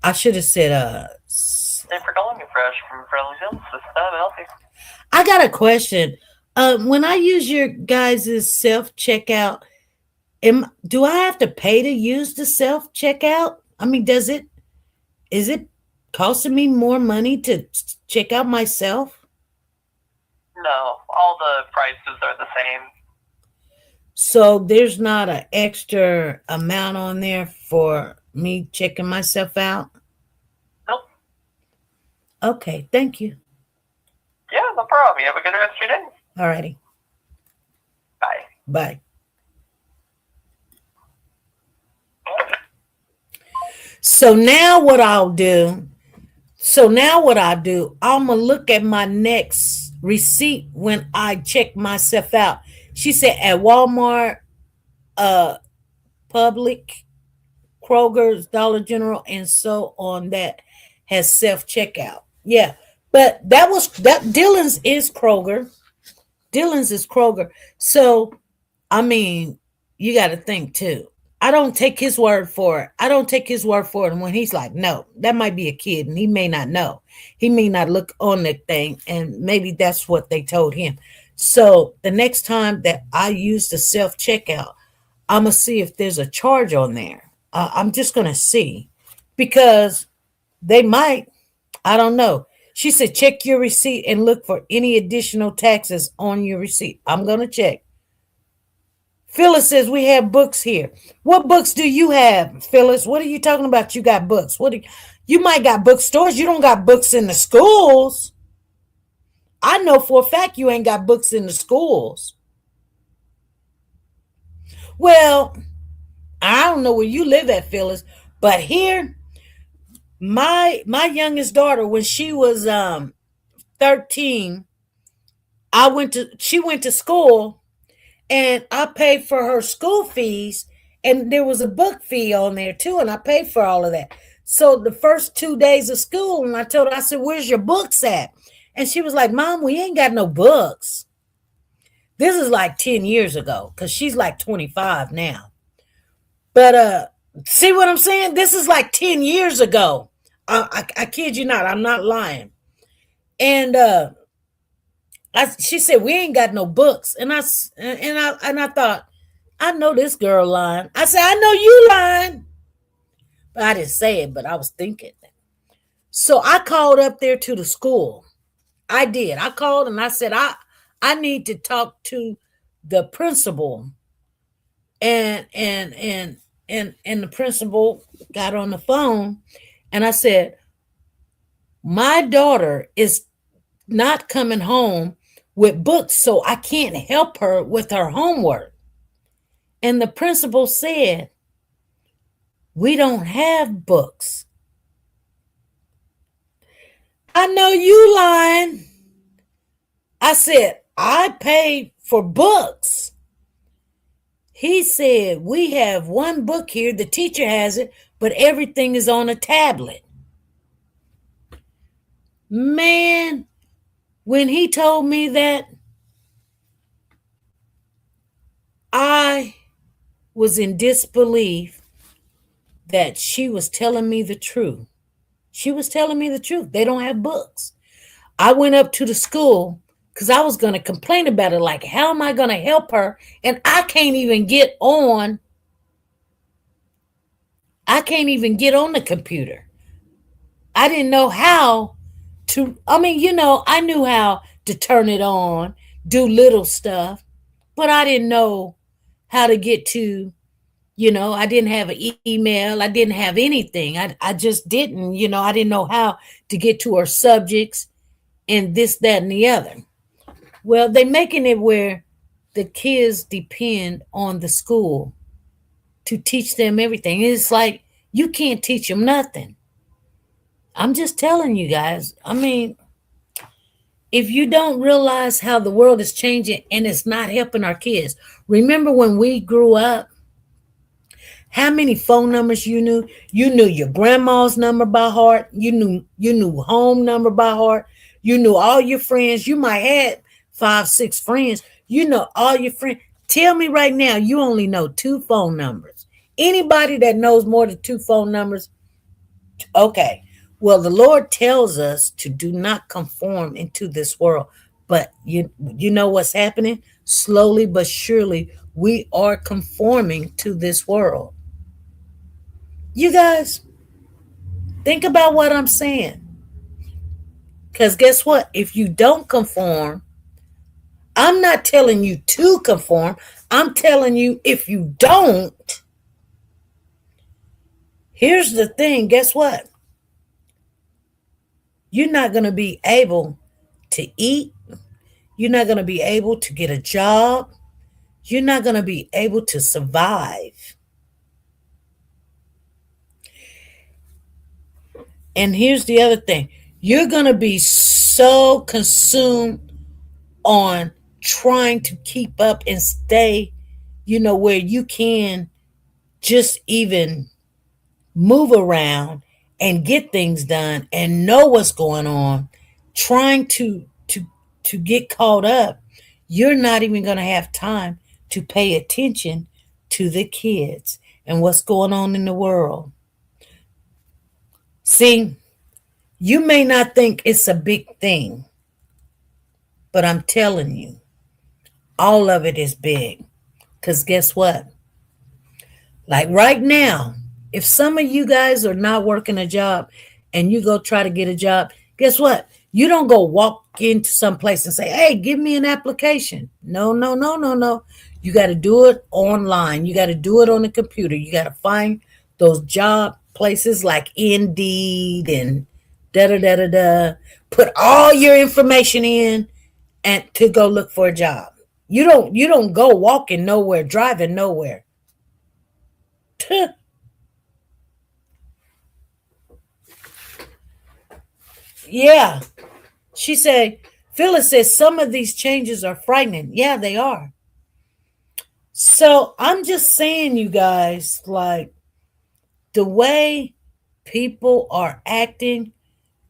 I should have said Thanks for calling me, Fresh from Friendly Hills. This is Tom. Help you. I got a question. When I use your guys' self-checkout, do I have to pay to use the self-checkout? I mean, is it costing me more money to check out myself? No, all the prices are the same. So there's not an extra amount on there for me checking myself out? Nope. Okay, thank you. Yeah, no problem. You have a good rest of your day. Alrighty. Bye. Bye. So now what I do, I'm going to look at my next receipt when I check myself out. She said at Walmart, Public, Kroger's, Dollar General, and so on that has self-checkout. Yeah, but Dillon's is Kroger. So, I mean, you got to think too. I don't take his word for it. And when he's like, no, that might be a kid and he may not know. He may not look on the thing and maybe that's what they told him. So the next time that I use the self-checkout, I'm going to see if there's a charge on there. I'm just going to see because they might. I don't know. She said, check your receipt and look for any additional taxes on your receipt. I'm going to check. Phyllis says we have books here. What books do you have, Phyllis? What are you talking about? You got books. You might got bookstores. You don't got books in the schools. I know for a fact you ain't got books in the schools. Well, I don't know where you live at, Phyllis, but here, my youngest daughter, when she was 13, she went to school. And I paid for her school fees, and there was a book fee on there too, and I paid for all of that. So the first 2 days of school, and I told her, I said, where's your books at? And she was like, Mom, we ain't got no books. This is like 10 years ago, because she's like 25 now. But see what I'm saying? This is like 10 years ago. I kid you not. I'm not lying. And she said, we ain't got no books. And I thought, I know this girl lying. I said, I know you lying. But I didn't say it, but I was thinking. So I called up there to the school. I did. I called and I said, I need to talk to the principal. And the principal got on the phone and I said, my daughter is not coming home with books, so I can't help her with her homework. And the principal said, we don't have books. I know you lying. I said, I paid for books. He said, we have one book here. The teacher has it, but everything is on a tablet. Man, when he told me that, I was in disbelief that she was telling me the truth. She was telling me the truth. They don't have books. I went up to the school because I was going to complain about it. Like, how am I going to help her? And I can't even get on. I can't even get on the computer. I didn't know how to. I mean, I knew how to turn it on, do little stuff, but I didn't know how to get to, I didn't have an email. I didn't have anything. I just didn't, I didn't know how to get to her subjects and this, that, and the other. Well, they're making it where the kids depend on the school to teach them everything. It's like you can't teach them nothing. I'm just telling you guys. I mean, if you don't realize how the world is changing and it's not helping our kids. Remember when we grew up, how many phone numbers you knew? You knew your grandma's number by heart. You knew home number by heart. You knew all your friends. You might have 5, 6 friends. You know all your friends. Tell me right now, you only know 2 phone numbers. Anybody that knows more than 2 phone numbers, okay. Well, the Lord tells us to do not conform into this world. But you know what's happening? Slowly but surely, we are conforming to this world. You guys, think about what I'm saying. Because guess what? If you don't conform, I'm not telling you to conform. I'm telling you if you don't, here's the thing. Guess what? You're not going to be able to eat. You're not going to be able to get a job. You're not going to be able to survive. And here's the other thing. You're going to be so consumed on trying to keep up and stay, where you can just even move around and get things done and know what's going on, trying to get caught up. You're not even going to have time to pay attention to the kids and what's going on in the world. See, you may not think it's a big thing, but I'm telling you, all of it is big. Because guess what? Like right now, if some of you guys are not working a job and you go try to get a job, guess what? You don't go walk into some place and say, hey, give me an application. No. You got to do it online. You got to do it on the computer. You got to find those job places like Indeed and da-da-da-da-da. Put all your information in and to go look for a job. You don't go walking nowhere, driving nowhere. Yeah. She said, Phyllis says some of these changes are frightening. Yeah, they are. So I'm just saying, you guys, like the way people are acting,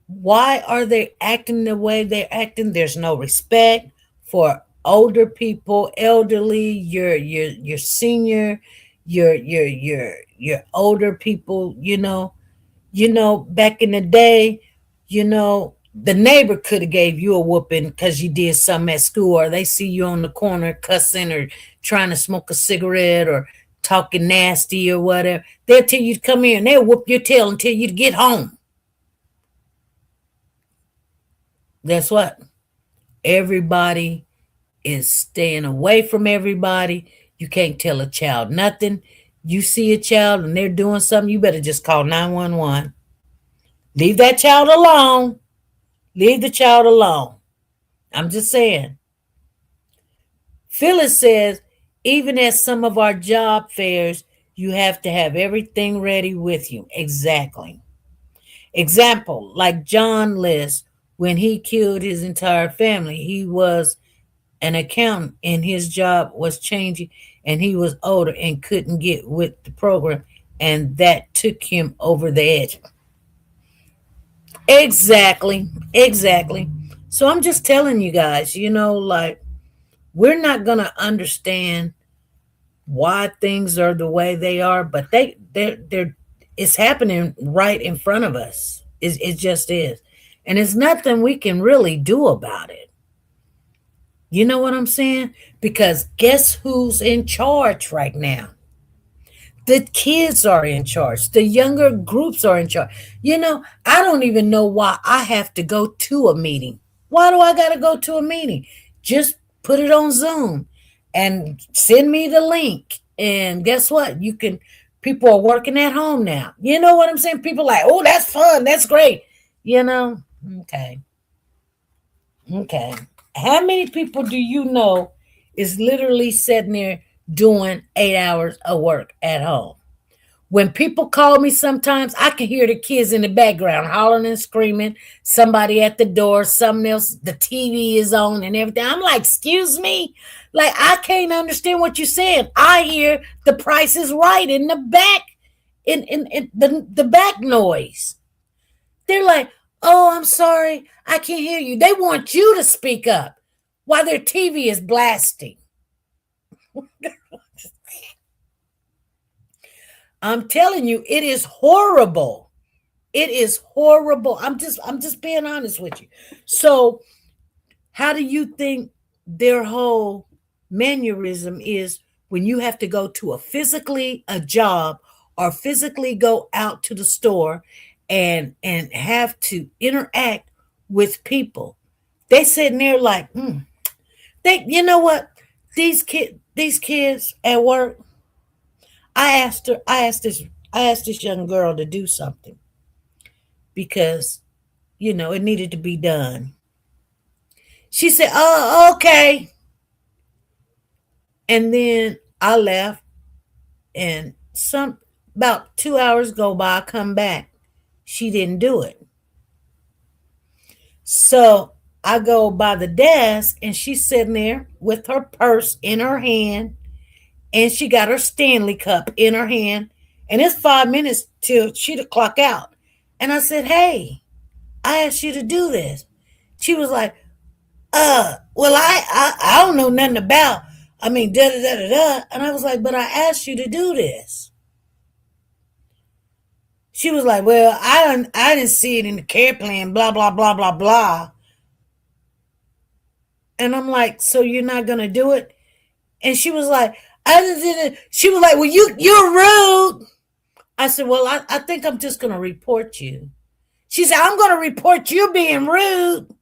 why are they acting the way they're acting? There's no respect for older people, elderly, your senior, your older people, back in the day, the neighbor could have gave you a whooping because you did something at school, or they see you on the corner cussing or trying to smoke a cigarette or talking nasty or whatever. They'll tell you to come here and they'll whoop your tail until you get home. Guess what? Everybody is staying away from everybody. You can't tell a child nothing. You see a child and they're doing something, you better just call 911. Leave that child alone. Leave the child alone. I'm just saying. Phyllis says, even at some of our job fairs, you have to have everything ready with you. Exactly. Example, like John List, when he killed his entire family, he was an accountant and his job was changing and he was older and couldn't get with the program and that took him over the edge. Exactly. Exactly. So I'm just telling you guys, like we're not going to understand why things are the way they are, but they're it's happening right in front of us. It just is. And it's nothing we can really do about it. You know what I'm saying? Because guess who's in charge right now? The kids are in charge. The younger groups are in charge. I don't even know why I have to go to a meeting. Why do I got to go to a meeting? Just put it on Zoom and send me the link. And guess what? People are working at home now. You know what I'm saying? People are like, oh, that's fun. That's great. Okay. Okay. How many people do you know is literally sitting there doing 8 hours of work at home? When people call me sometimes, I can hear the kids in the background hollering and screaming, somebody at the door, something else, the TV is on and everything. I'm like, excuse me? Like, I can't understand what you're saying. I hear the Price is Right in the back, in the back noise. They're like, oh, I'm sorry, I can't hear you. They want you to speak up while their TV is blasting. I'm telling you, it is horrible. It is horrible. I'm just being honest with you. So, how do you think their whole mannerism is when you have to go to a job or physically go out to the store and have to interact with people? They sitting there like, you know what? These kids at work. I asked this young girl to do something because, it needed to be done. She said, oh, okay. And then I left and about 2 hours go by, I come back. She didn't do it. So I go by the desk and she's sitting there with her purse in her hand and she got her Stanley Cup in her hand. And it's 5 minutes till she to clock out. And I said, hey, I asked you to do this. She was like, well, I don't know nothing about, da da da da da. And I was like, but I asked you to do this. She was like, well, I didn't see it in the care plan, blah, blah, blah, blah, blah. And I'm like, so you're not going to do it? And she was like, she was like, well, you're rude. I said, well, I think I'm just going to report you. She said, I'm going to report you being rude.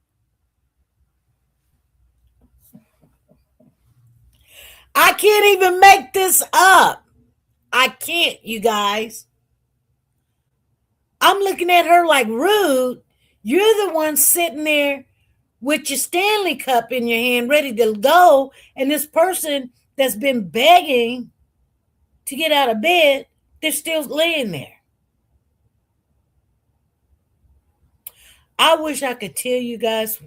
I can't even make this up. I can't, you guys. I'm looking at her like, rude. You're the one sitting there with your Stanley Cup in your hand, ready to go. And this person that's been begging to get out of bed, they're still laying there. I wish I could tell you guys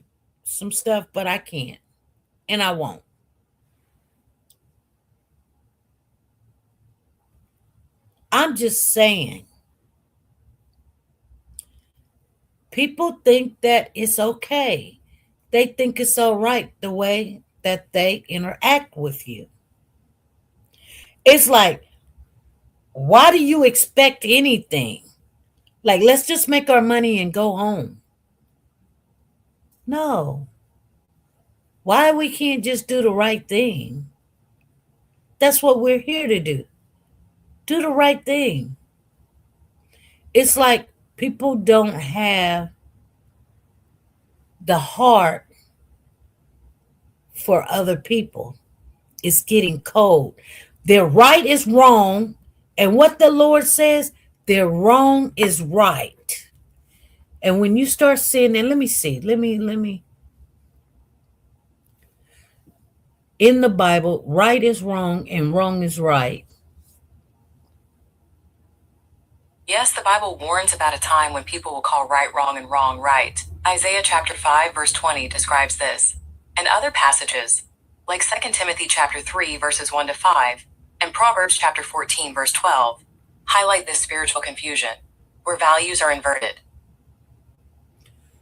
some stuff, but I can't. And I won't. I'm just saying. People think that it's okay. They think it's all right the way that they interact with you. It's like, why do you expect anything? Like, let's just make our money and go home. No. Why we can't just do the right thing? That's what we're here to do. Do the right thing. It's like people don't have the heart for other people. It's getting cold. Their right is wrong. And what the Lord says, their wrong is right. And when you start seeing that, let me see. Let me. in the Bible, right is wrong and wrong is right? Yes, the Bible warns about a time when people will call right wrong and wrong right. Isaiah chapter 5 verse 20 describes this. And other passages, like 2 Timothy chapter 3 verses 1 to 5, and Proverbs chapter 14 verse 12, highlight this spiritual confusion, where values are inverted.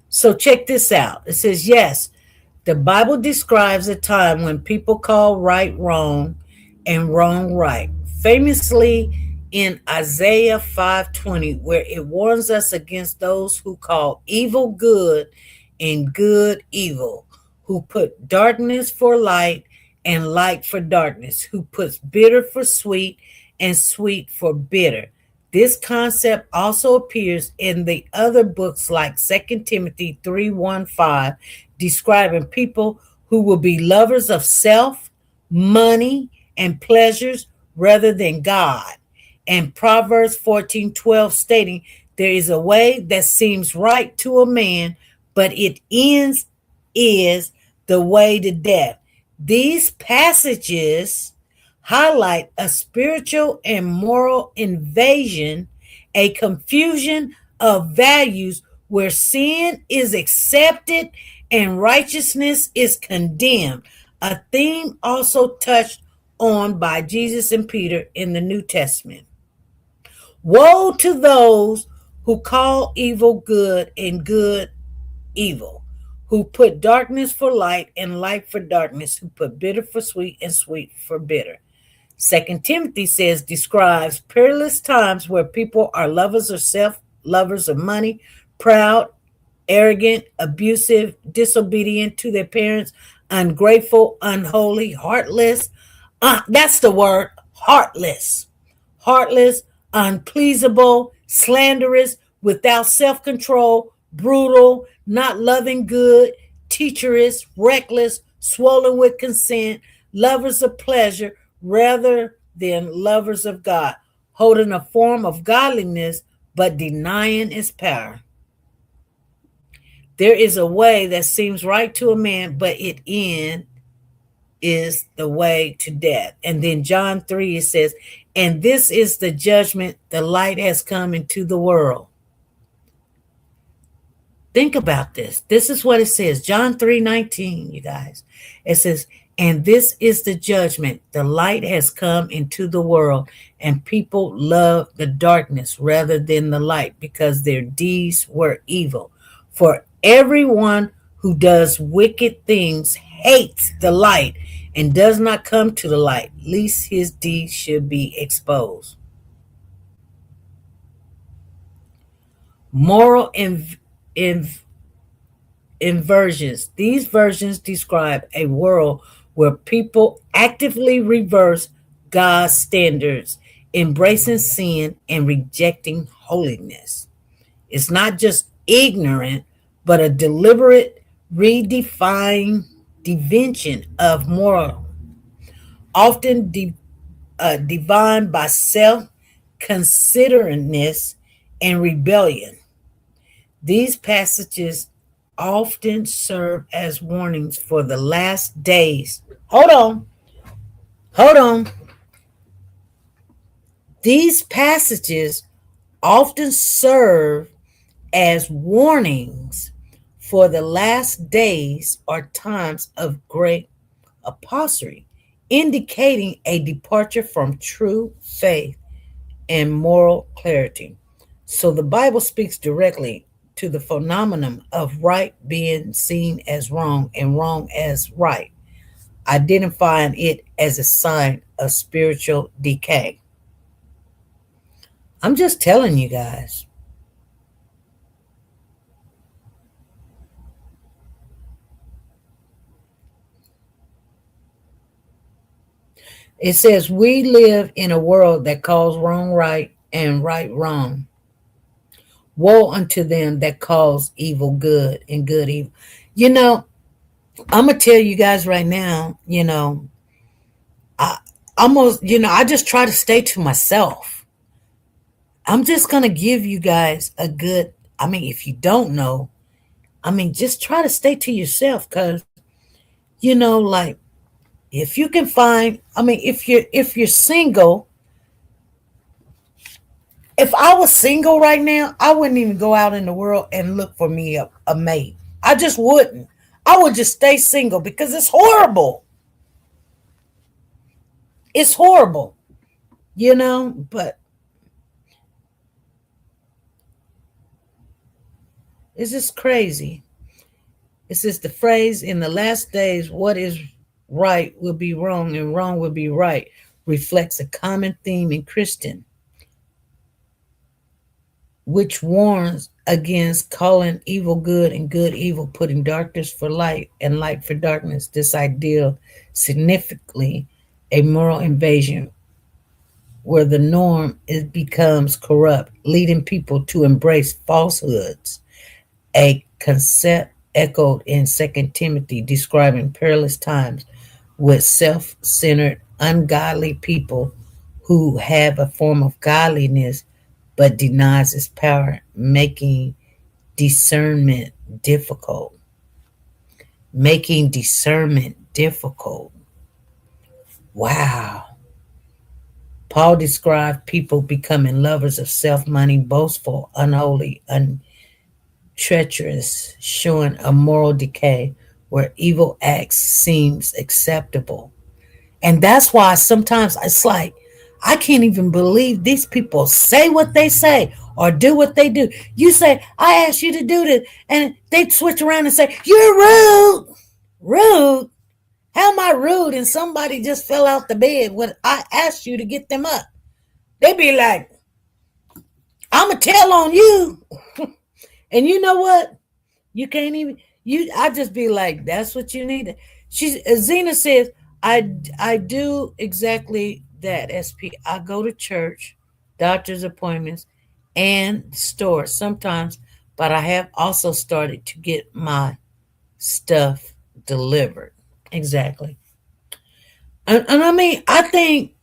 So check this out. It says, yes, the Bible describes a time when people call right wrong and wrong right. Famously in Isaiah 5:20, where it warns us against those who call evil good and good evil, who put darkness for light and light for darkness, who puts bitter for sweet and sweet for bitter. This concept also appears in the other books like 2 Timothy 3:1-5, describing people who will be lovers of self, money, and pleasures rather than God. And Proverbs 14:12 stating, there is a way that seems right to a man, but it ends is the way to death. These passages highlight a spiritual and moral invasion, a confusion of values where sin is accepted and righteousness is condemned, a theme also touched on by Jesus and Peter in the New Testament. Woe to those who call evil good and good evil, who put darkness for light and light for darkness, who put bitter for sweet and sweet for bitter. 2 Timothy says, describes perilous times where people are lovers of self, lovers of money, proud, arrogant, abusive, disobedient to their parents, ungrateful, unholy, heartless. That's the word, heartless. Heartless, unpleasable, slanderous, without self-control, brutal, not loving good, teacherous, reckless, swollen with consent, lovers of pleasure rather than lovers of God, holding a form of godliness but denying its power. There is a way that seems right to a man, but it end is the way to death. And then John 3, it says, and this is the judgment, the light has come into the world. Think about this. This is what it says. John 3:19, you guys. It says, and this is the judgment. The light has come into the world, and people love the darkness rather than the light because their deeds were evil. For everyone who does wicked things hates the light and does not come to the light, lest his deeds should be exposed. Moral inversions. These versions describe a world where people actively reverse God's standards, embracing sin and rejecting holiness. It's not just ignorant, but a deliberate redefining dimension of moral, often defined by self-considerateness and rebellion. These passages often serve as warnings for the last days. Hold on. These passages often serve as warnings for the last days or times of great apostasy, indicating a departure from true faith and moral clarity. So the Bible speaks directly to the phenomenon of right being seen as wrong and wrong as right, identifying it as a sign of spiritual decay. I'm just telling you guys. It says we live in a world that calls wrong right and right wrong. Woe unto them that calls evil good and good evil. You know, I'm gonna tell you guys right now, I just try to stay to myself. I'm just gonna give you guys if you don't know, just try to stay to yourself, because like If you can find, I mean, if you're single, if I was single right now, I wouldn't even go out in the world and look for me a mate. I just wouldn't. I would just stay single because it's horrible. It's horrible, but it's just crazy. It says the phrase in the last days, what is right will be wrong and wrong will be right, reflects a common theme in Christian, which warns against calling evil good and good evil, putting darkness for light and light for darkness. This ideal significantly a moral invasion where the norm becomes corrupt, leading people to embrace falsehoods, a concept echoed in Second Timothy, describing perilous times with self-centered, ungodly people who have a form of godliness but denies its power, making discernment difficult. Making discernment difficult. Wow. Paul described people becoming lovers of self, money, boastful, unholy, treacherous, showing a moral decay where evil acts seems acceptable. And that's why sometimes it's like, I can't even believe these people say what they say or do what they do. You say, I asked you to do this, and they switch around and say, you're rude. Rude? How am I rude? And somebody just fell out the bed when I asked you to get them up. They be like, I'm going to tell on you. And you know what? You can't even, I just be like, that's what you need. Zena says, I do exactly that, SP. I go to church, doctor's appointments, and stores sometimes, but I have also started to get my stuff delivered. Exactly. And I mean, I think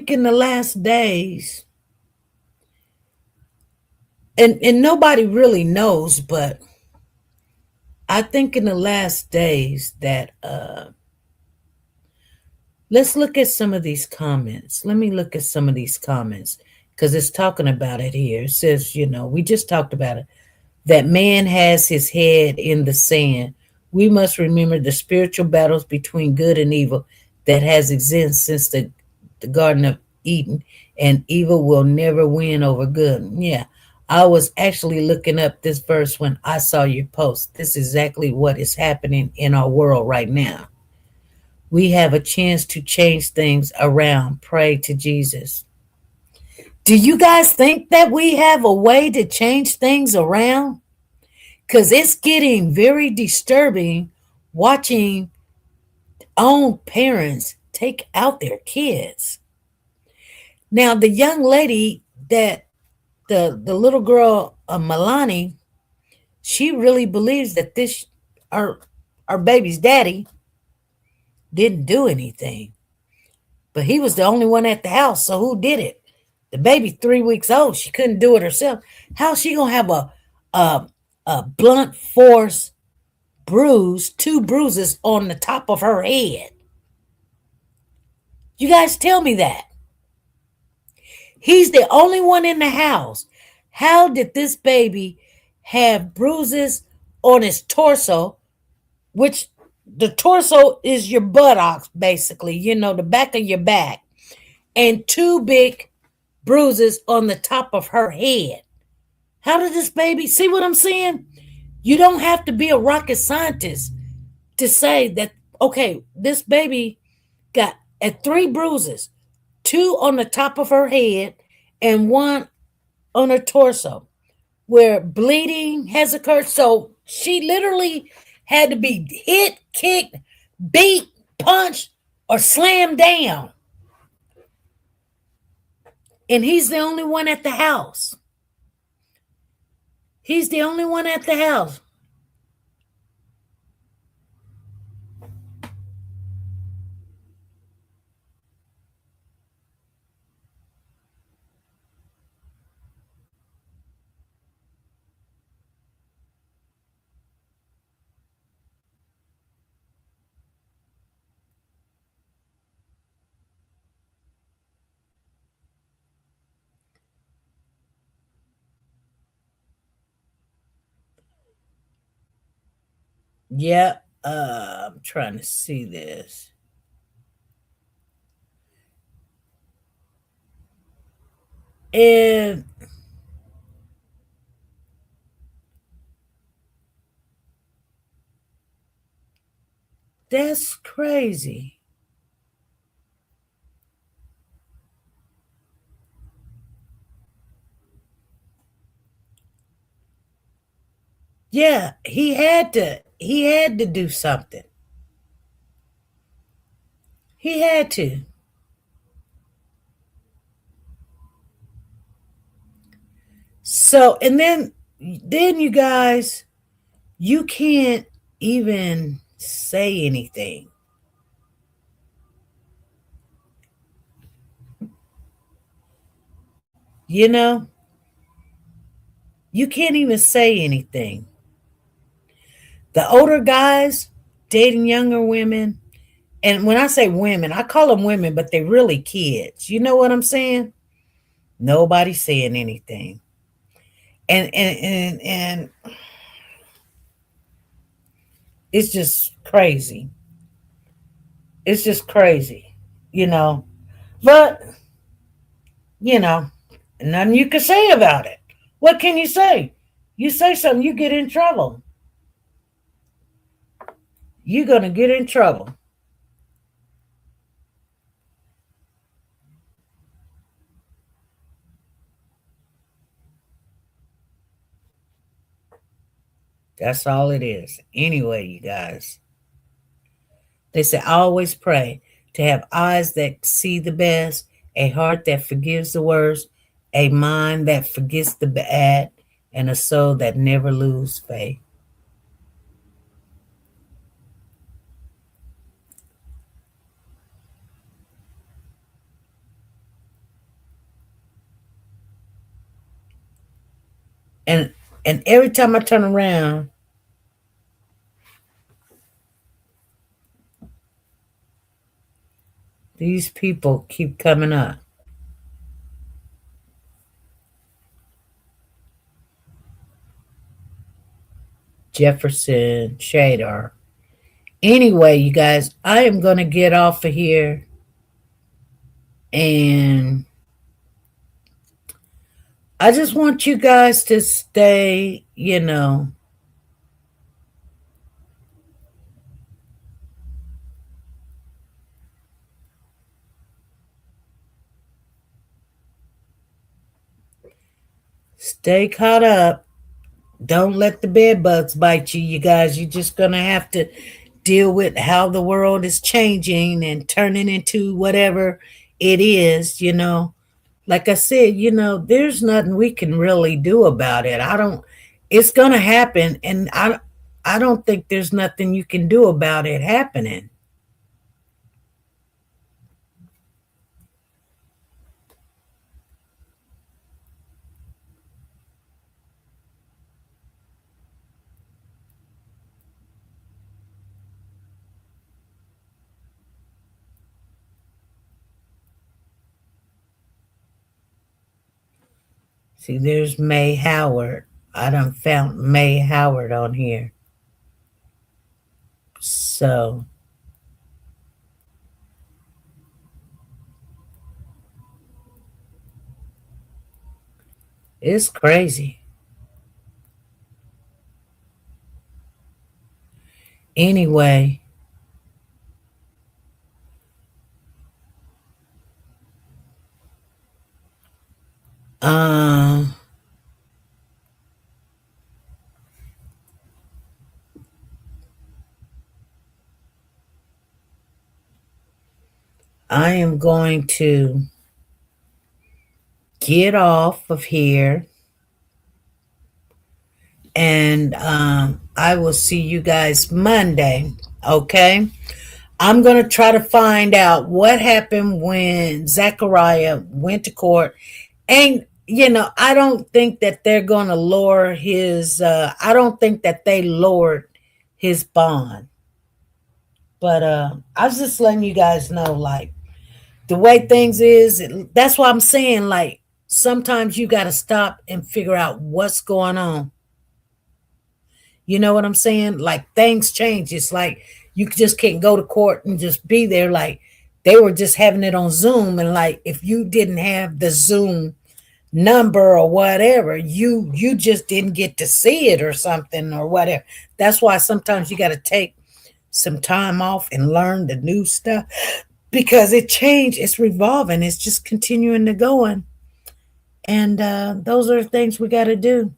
in the last days, and nobody really knows, but I think in the last days that let's look at some of these comments. Let me look at some of these comments because it's talking about it here. It says, we just talked about it, that man has his head in the sand. We must remember the spiritual battles between good and evil that has existed since the Garden of Eden, and evil will never win over good. Yeah, I was actually looking up this verse when I saw your post. This is exactly what is happening in our world right now. We have a chance to change things around. Pray to Jesus. Do you guys think that we have a way to change things around? Because it's getting very disturbing watching own parents take out their kids. Now, the young lady that the little girl, Milani, she really believes that our baby's daddy didn't do anything. But he was the only one at the house, so who did it? The baby 3 weeks old. She couldn't do it herself. How's she gonna have a blunt force bruise, 2 bruises on the top of her head? You guys tell me that. He's the only one in the house. How did this baby have bruises on his torso, which the torso is your buttocks, basically, the back of your back, and 2 big bruises on the top of her head? How did this baby, see what I'm saying? You don't have to be a rocket scientist to say that, okay, this baby got 3 bruises, 2 on the top of her head and 1 on her torso, where bleeding has occurred. So she literally had to be hit, kicked, beat, punched, or slammed down. And he's the only one at the house. He's the only one at the house. Yeah, I'm trying to see this. And that's crazy. Yeah, he had to do something. He had to. So, and then you guys, you can't even say anything. You know, you can't even say anything. The older guys dating younger women, and when I say women, I call them women, but they're really kids. You know what I'm saying? Nobody's saying anything. And it's just crazy. It's just crazy, you know. But, you know, nothing you can say about it. What can you say? You say something, you get in trouble. You're going to get in trouble. That's all it is. Anyway, you guys, they say always pray to have eyes that see the best, a heart that forgives the worst, a mind that forgets the bad, and a soul that never loses faith. And and every time I turn around, these people keep coming up. Jefferson Shadar. Anyway, you guys, I am going to get off of here, and I just want you guys to stay, stay caught up. Don't let the bed bugs bite you, you guys. You're just going to have to deal with how the world is changing and turning into whatever it is. Like I said, there's nothing we can really do about it. It's going to happen. And I don't think there's nothing you can do about it happening. See, there's May Howard. I done found May Howard on here. So it's crazy. Anyway, um, I am going to get off of here, and I will see you guys Monday. Okay. I'm going to try to find out what happened when Zachariah went to court. And, I don't think that they're going to lower I don't think that they lowered his bond. But I was just letting you guys know, like, the way things is, that's why I'm saying, like, sometimes you got to stop and figure out what's going on. You know what I'm saying? Like things change. It's like you just can't go to court and just be there. Like they were just having it on Zoom, and like if you didn't have the Zoom number or whatever, you just didn't get to see it or something or whatever. That's why sometimes you got to take some time off and learn the new stuff because it changed. It's revolving. It's just continuing to going. And those are the things we got to do.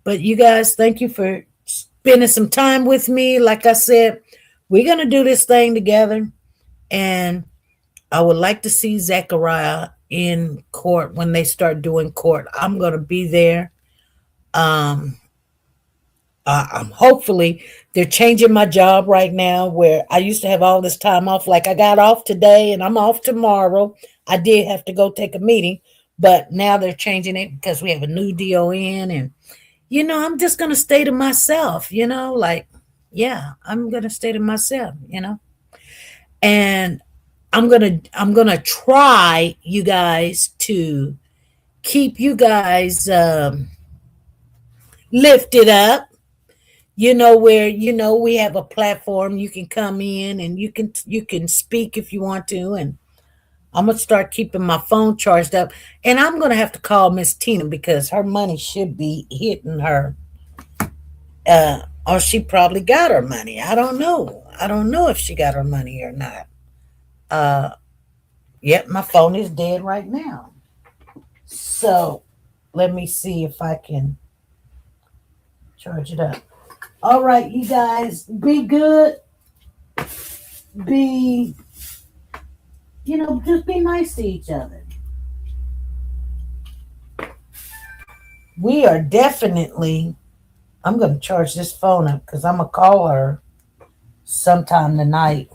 But you guys, thank you for spending some time with me. Like I said, we're going to do this thing together. And I would like to see Zachariah in court when they start doing court. I'm going to be there. Hopefully they're changing my job right now where I used to have all this time off. Like I got off today and I'm off tomorrow. I did have to go take a meeting, but now they're changing it because we have a new DON and, I'm just going to stay to myself, yeah, I'm going to stay to myself, and I'm going to try you guys to keep you guys, lifted up. Where we have a platform you can come in and you can speak if you want to, and I'm gonna start keeping my phone charged up, and I'm gonna have to call Miss Tina because her money should be hitting her, or she probably got her money. I don't know if she got her money or not. Yep, my phone is dead right now, so let me see if I can charge it up. All right, you guys, be good. Be, just be nice to each other. We are definitely, I'm going to charge this phone up because I'm going to call her sometime tonight.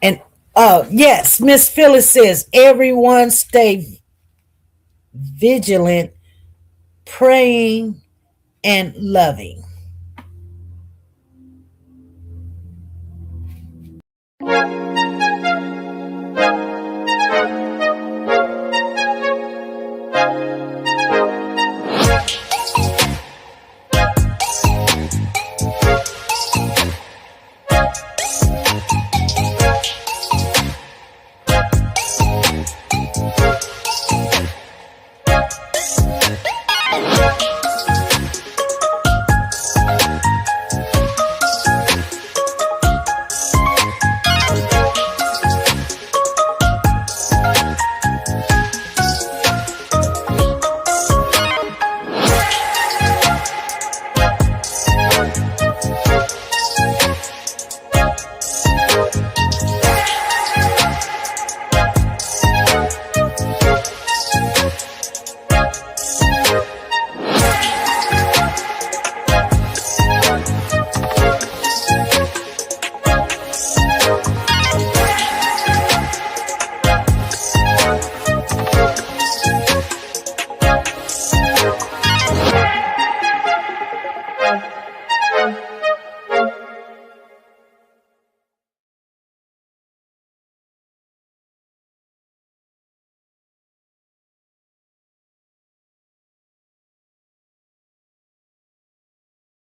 And, yes, Miss Phyllis says, everyone stay vigilant, praying, and loving.